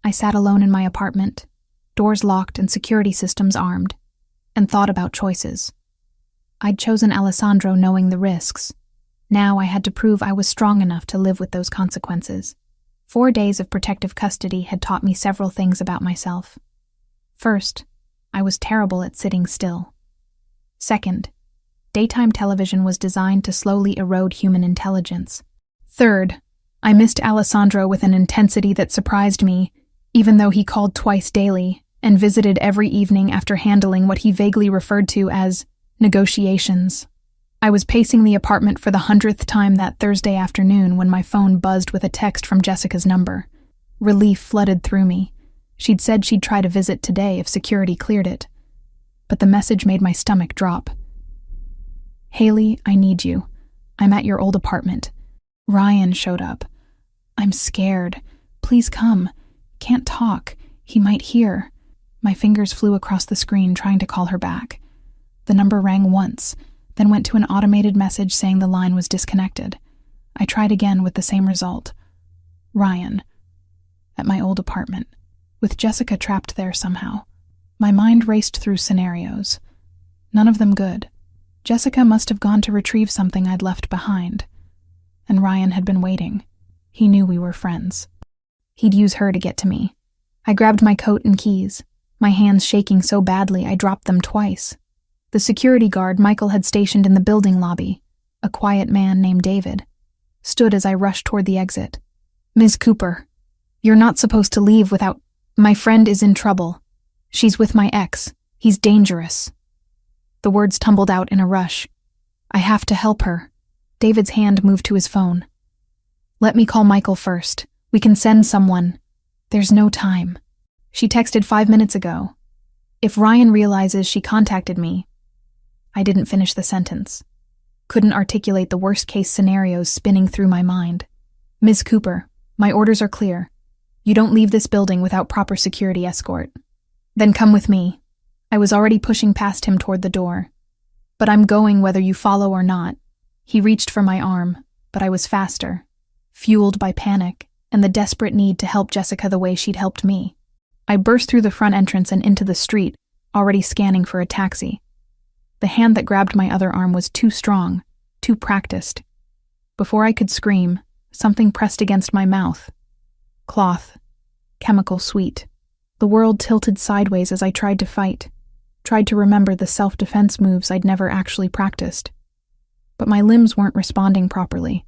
I sat alone in my apartment, doors locked and security systems armed, and thought about choices. I'd chosen Alessandro knowing the risks. Now I had to prove I was strong enough to live with those consequences. 4 days of protective custody had taught me several things about myself. First, I was terrible at sitting still. Second, daytime television was designed to slowly erode human intelligence. Third, I missed Alessandro with an intensity that surprised me, even though he called twice daily and visited every evening after handling what he vaguely referred to as negotiations. I was pacing the apartment for the 100th time that Thursday afternoon when my phone buzzed with a text from Jessica's number. Relief flooded through me. She'd said she'd try to visit today if security cleared it. But the message made my stomach drop. "Haley, I need you. I'm at your old apartment. Ryan showed up. I'm scared. Please come. Can't talk. He might hear." My fingers flew across the screen trying to call her back. The number rang once, then went to an automated message saying the line was disconnected. I tried again with the same result. Ryan. At my old apartment. with Jessica trapped there somehow. My mind raced through scenarios. None of them good. Jessica must have gone to retrieve something I'd left behind. And Ryan had been waiting. He knew we were friends. He'd use her to get to me. I grabbed my coat and keys, my hands shaking so badly I dropped them twice. The security guard Michael had stationed in the building lobby, a quiet man named David, stood as I rushed toward the exit. "Ms. Cooper, you're not supposed to leave without— My friend is in trouble. She's with my ex. He's dangerous." The words tumbled out in a rush. "I have to help her." David's hand moved to his phone. "Let me call Michael first. We can send someone." "There's no time. She texted 5 minutes ago. If Ryan realizes she contacted me—" I didn't finish the sentence. Couldn't articulate the worst-case scenarios spinning through my mind. "Ms. Cooper, my orders are clear. You don't leave this building without proper security escort." "Then come with me." I was already pushing past him toward the door. "But I'm going whether you follow or not." He reached for my arm, but I was faster, fueled by panic and the desperate need to help Jessica the way she'd helped me. I burst through the front entrance and into the street, already scanning for a taxi. The hand that grabbed my other arm was too strong, too practiced. Before I could scream, something pressed against my mouth. Cloth. Chemical sweet. The world tilted sideways as I tried to fight, tried to remember the self-defense moves I'd never actually practiced. But my limbs weren't responding properly,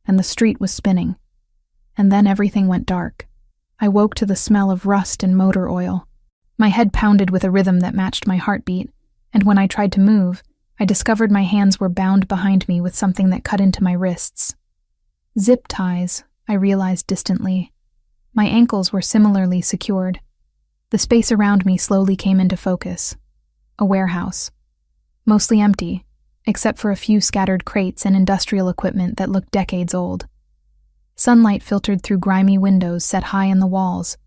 and the street was spinning. And then everything went dark. I woke to the smell of rust and motor oil. My head pounded with a rhythm that matched my heartbeat, and when I tried to move, I discovered my hands were bound behind me with something that cut into my wrists. Zip ties, I realized distantly. My ankles were similarly secured. The space around me slowly came into focus. A warehouse. Mostly empty, except for a few scattered crates and industrial equipment that looked decades old. Sunlight filtered through grimy windows set high in the walls,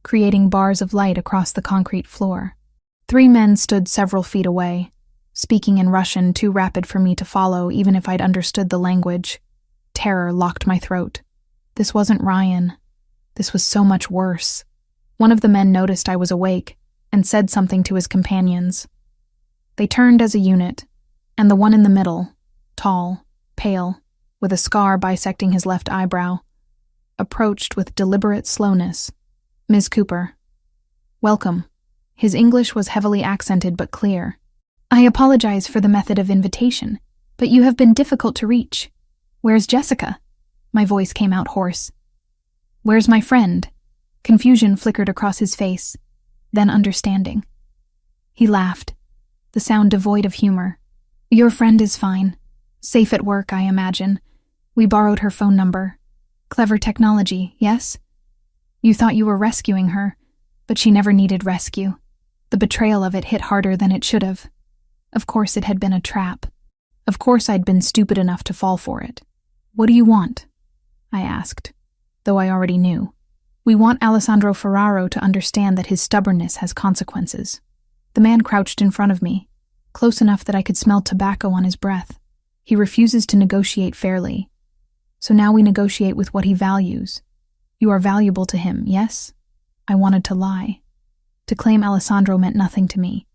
creating bars of light across the concrete floor. 3 men stood several feet away, speaking in Russian too rapid for me to follow even if I'd understood the language. Terror locked my throat. This wasn't Ryan. This was so much worse. One of the men noticed I was awake and said something to his companions. They turned as a unit, and the one in the middle, tall, pale, with a scar bisecting his left eyebrow, approached with deliberate slowness. "Ms. Cooper." "Welcome." His English was heavily accented but clear. "I apologize for the method of invitation, but you have been difficult to reach. Where's Jessica?" My voice came out hoarse. "Where's my friend?" Confusion flickered across his face, then understanding. He laughed, the sound devoid of humor. "Your friend is fine. Safe at work, I imagine. We borrowed her phone number. Clever technology, yes? You thought you were rescuing her, but she never needed rescue. The betrayal of it hit harder than it should have. Of course it had been a trap. Of course I'd been stupid enough to fall for it. What do you want?" I asked, though I already knew. "We want Alessandro Ferraro to understand that his stubbornness has consequences." The man crouched in front of me, close enough that I could smell tobacco on his breath. He refuses to negotiate fairly. So now we negotiate with what he values. You are valuable to him, yes? I wanted to lie. To claim Alessandro meant nothing to me.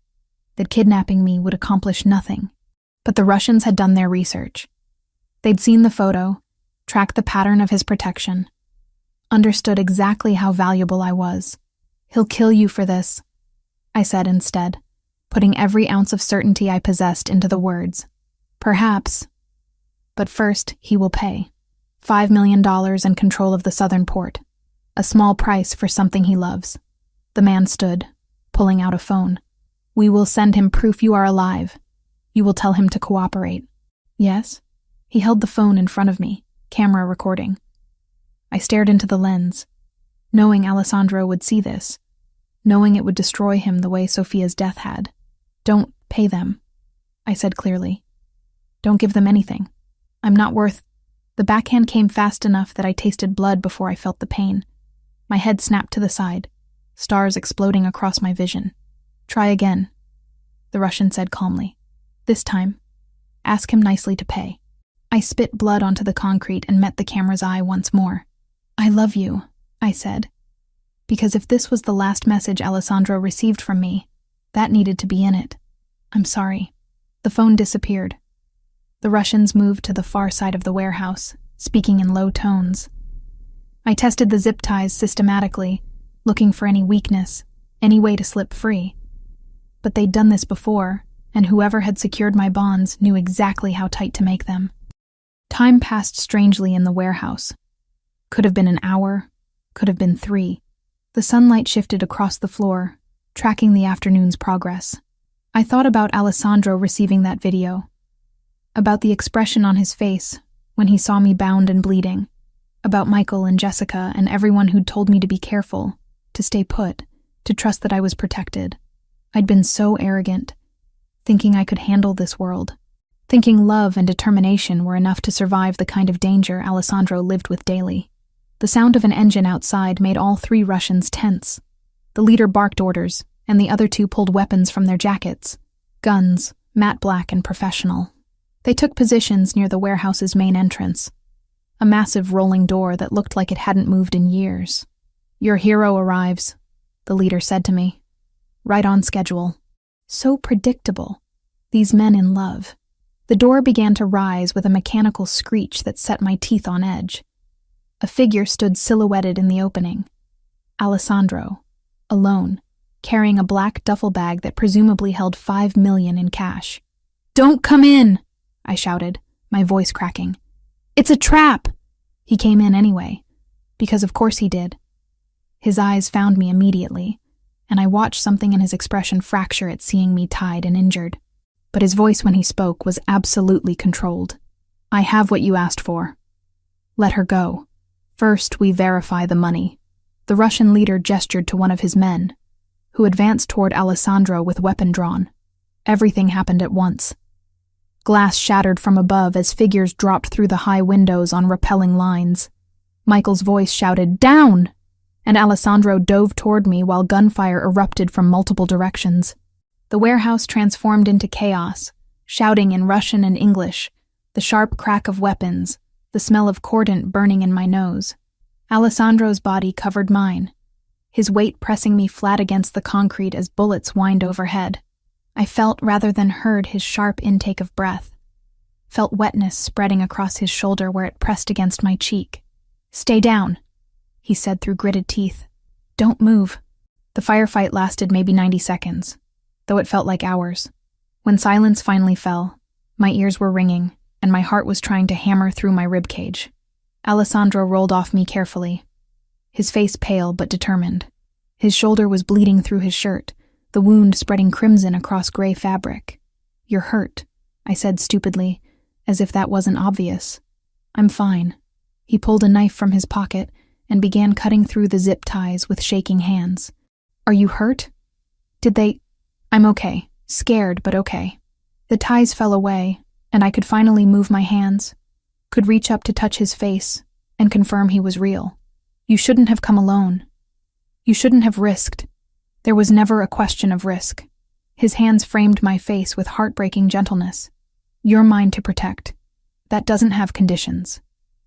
That kidnapping me would accomplish nothing. But the Russians had done their research. They'd seen the photo, tracked the pattern of his protection, understood exactly how valuable I was. "He'll kill you for this," I said instead, putting every ounce of certainty I possessed into the words. "Perhaps. But first, he will pay. $5 million and control of the southern port. A small price for something he loves." The man stood, pulling out a phone. "We will send him proof you are alive. You will tell him to cooperate." "Yes?" He held the phone in front of me, camera recording. I stared into the lens, knowing Alessandro would see this, knowing it would destroy him the way Sophia's death had. "Don't pay them," I said clearly. "Don't give them anything. I'm not worth—" The backhand came fast enough that I tasted blood before I felt the pain. My head snapped to the side, stars exploding across my vision. "Try again," the Russian said calmly. "This time, ask him nicely to pay." I spit blood onto the concrete and met the camera's eye once more. "I love you," I said. Because if this was the last message Alessandro received from me, that needed to be in it. I'm sorry. The phone disappeared. The Russians moved to the far side of the warehouse, speaking in low tones. I tested the zip ties systematically, looking for any weakness, any way to slip free. But they'd done this before, and whoever had secured my bonds knew exactly how tight to make them. Time passed strangely in the warehouse. Could have been an hour, could have been 3. The sunlight shifted across the floor, tracking the afternoon's progress. I thought about Alessandro receiving that video, about the expression on his face when he saw me bound and bleeding, about Michael and Jessica and everyone who'd told me to be careful, to stay put, to trust that I was protected. I'd been so arrogant, thinking I could handle this world, thinking love and determination were enough to survive the kind of danger Alessandro lived with daily. The sound of an engine outside made all 3 Russians tense. The leader barked orders, and the other 2 pulled weapons from their jackets. Guns, matte black and professional. They took positions near the warehouse's main entrance, a massive rolling door that looked like it hadn't moved in years. "Your hero arrives," the leader said to me. "Right on schedule." So predictable. These men in love. The door began to rise with a mechanical screech that set my teeth on edge. A figure stood silhouetted in the opening. Alessandro, alone, carrying a black duffel bag that presumably held $5 million in cash. "Don't come in!" I shouted, my voice cracking. "It's a trap!" He came in anyway, because of course he did. His eyes found me immediately, and I watched something in his expression fracture at seeing me tied and injured. But his voice when he spoke was absolutely controlled. "I have what you asked for. Let her go. First, we verify the money." The Russian leader gestured to one of his men, who advanced toward Alessandro with weapon drawn. Everything happened at once. Glass shattered from above as figures dropped through the high windows on rappelling lines. Michael's voice shouted, "Down!" and Alessandro dove toward me while gunfire erupted from multiple directions. The warehouse transformed into chaos, shouting in Russian and English, the sharp crack of weapons, the smell of cordant burning in my nose. Alessandro's body covered mine, his weight pressing me flat against the concrete as bullets whined overhead. I felt rather than heard his sharp intake of breath, felt wetness spreading across his shoulder where it pressed against my cheek. "Stay down," he said through gritted teeth. "Don't move." The firefight lasted maybe 90 seconds, though it felt like hours. When silence finally fell, my ears were ringing, and my heart was trying to hammer through my ribcage. Alessandro rolled off me carefully, his face pale but determined. His shoulder was bleeding through his shirt, the wound spreading crimson across gray fabric. "You're hurt," I said stupidly, as if that wasn't obvious. "I'm fine." He pulled a knife from his pocket and began cutting through the zip ties with shaking hands. "Are you hurt? Did they—" "I'm okay. Scared, but okay." The ties fell away, and I could finally move my hands, could reach up to touch his face and confirm he was real. "You shouldn't have come alone. You shouldn't have risked." There was never a question of risk. His hands framed my face with heartbreaking gentleness. "You're mine to protect. That doesn't have conditions."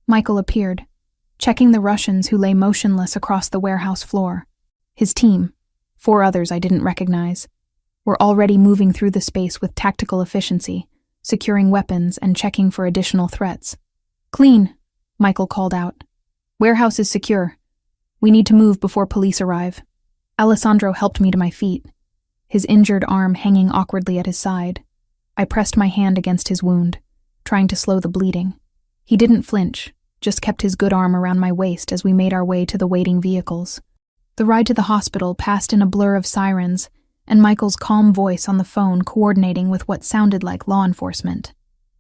Michael appeared, checking the Russians who lay motionless across the warehouse floor. His team, 4 others I didn't recognize, were already moving through the space with tactical efficiency, securing weapons and checking for additional threats. "Clean," Michael called out. "Warehouse is secure. We need to move before police arrive." Alessandro helped me to my feet, his injured arm hanging awkwardly at his side. I pressed my hand against his wound, trying to slow the bleeding. He didn't flinch, just kept his good arm around my waist as we made our way to the waiting vehicles. The ride to the hospital passed in a blur of sirens, and Michael's calm voice on the phone coordinating with what sounded like law enforcement.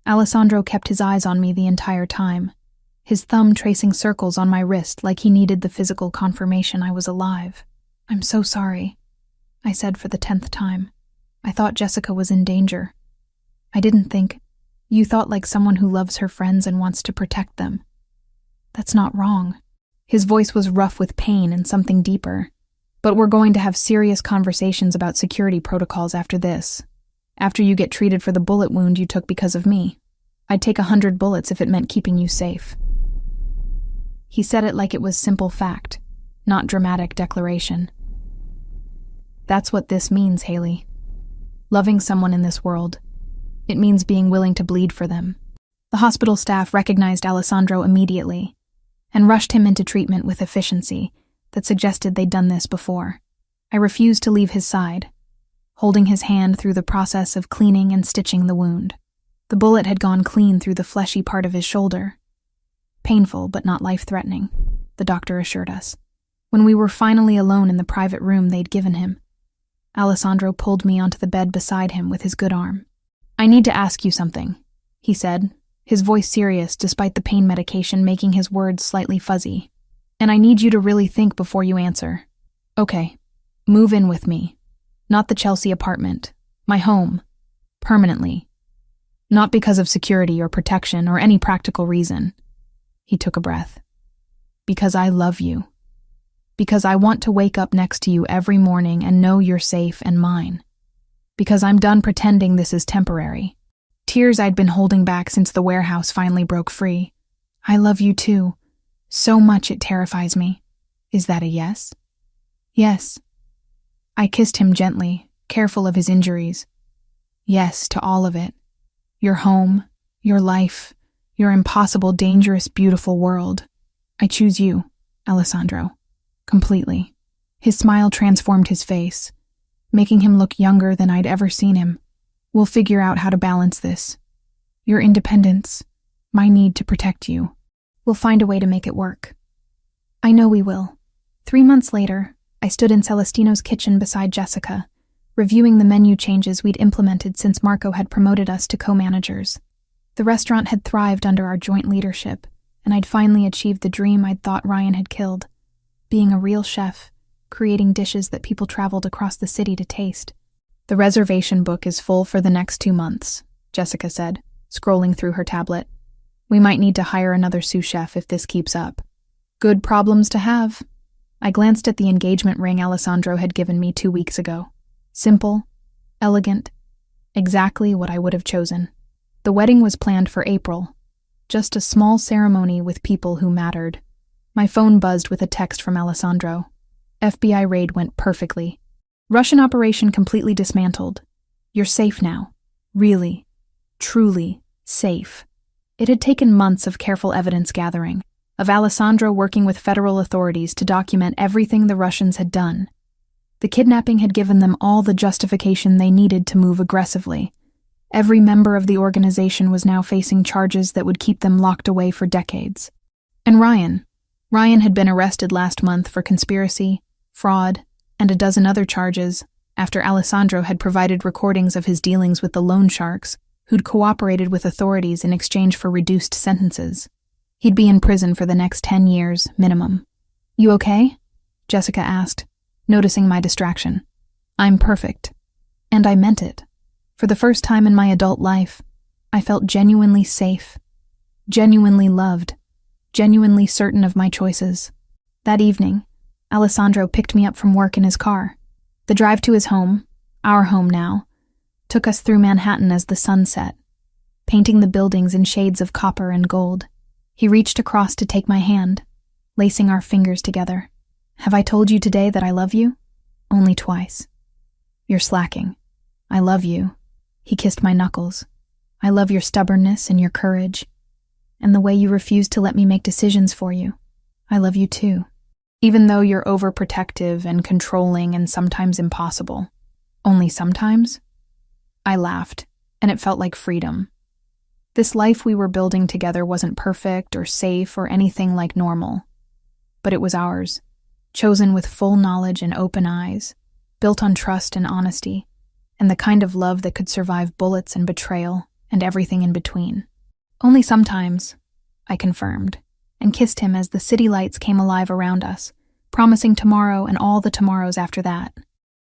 Alessandro kept his eyes on me the entire time, his thumb tracing circles on my wrist like he needed the physical confirmation I was alive. "I'm so sorry," I said for the 10th time. "I thought Jessica was in danger. I didn't think. You thought like someone who loves her friends and wants to protect them. That's not wrong." His voice was rough with pain and something deeper. "But we're going to have serious conversations about security protocols after this. After you get treated for the bullet wound you took because of me. I'd take 100 bullets if it meant keeping you safe." He said it like it was simple fact, not dramatic declaration. That's what this means, Haley. Loving someone in this world. It means being willing to bleed for them. The hospital staff recognized Alessandro immediately and rushed him into treatment with efficiency that suggested they'd done this before. I refused to leave his side, holding his hand through the process of cleaning and stitching the wound. The bullet had gone clean through the fleshy part of his shoulder. Painful, but not life-threatening, the doctor assured us. When we were finally alone in the private room they'd given him, Alessandro pulled me onto the bed beside him with his good arm. "I need to ask you something," he said, his voice serious despite the pain medication making his words slightly fuzzy. "And I need you to really think before you answer. Okay, move in with me. Not the Chelsea apartment. My home. Permanently. Not because of security or protection or any practical reason." He took a breath. "Because I love you. Because I want to wake up next to you every morning and know you're safe and mine. Because I'm done pretending this is temporary." Tears I'd been holding back since the warehouse finally broke free. "I love you too. So much it terrifies me. Is that a yes?" "Yes." I kissed him gently, careful of his injuries. "Yes to all of it. Your home, your life, your impossible, dangerous, beautiful world. I choose you, Alessandro. Completely." His smile transformed his face, making him look younger than I'd ever seen him. "We'll figure out how to balance this. Your independence, my need to protect you. We'll find a way to make it work." "I know we will." 3 months later, I stood in Celestino's kitchen beside Jessica, reviewing the menu changes we'd implemented since Marco had promoted us to co-managers. The restaurant had thrived under our joint leadership, and I'd finally achieved the dream I'd thought Ryan had killed, being a real chef, creating dishes that people traveled across the city to taste. "The reservation book is full for the next 2 months, Jessica said, scrolling through her tablet. "We might need to hire another sous chef if this keeps up." "Good problems to have." I glanced at the engagement ring Alessandro had given me 2 weeks ago. Simple, elegant, exactly what I would have chosen. The wedding was planned for April, just a small ceremony with people who mattered. My phone buzzed with a text from Alessandro. "FBI raid went perfectly. Russian operation completely dismantled. You're safe now. Really, truly safe." It had taken months of careful evidence gathering, of Alessandro working with federal authorities to document everything the Russians had done. The kidnapping had given them all the justification they needed to move aggressively. Every member of the organization was now facing charges that would keep them locked away for decades. And Ryan had been arrested last month for conspiracy, fraud, and a dozen other charges after Alessandro had provided recordings of his dealings with the loan sharks who'd cooperated with authorities in exchange for reduced sentences. He'd be in prison for the next 10 years, minimum. "You okay?" Jessica asked, noticing my distraction. "I'm perfect." And I meant it. For the first time in my adult life, I felt genuinely safe, genuinely loved, genuinely certain of my choices. That evening, Alessandro picked me up from work in his car. The drive to his home, our home now, took us through Manhattan as the sun set, painting the buildings in shades of copper and gold. He reached across to take my hand, lacing our fingers together. "Have I told you today that I love you?" "Only twice." "You're slacking." "I love you." He kissed my knuckles. "I love your stubbornness and your courage, and the way you refuse to let me make decisions for you. I love you too. Even though you're overprotective and controlling and sometimes impossible." "Only sometimes?" I laughed, and it felt like freedom. This life we were building together wasn't perfect or safe or anything like normal, but it was ours, chosen with full knowledge and open eyes, built on trust and honesty, and the kind of love that could survive bullets and betrayal and everything in between. "Only sometimes," I confirmed, and kissed him as the city lights came alive around us, promising tomorrow and all the tomorrows after that.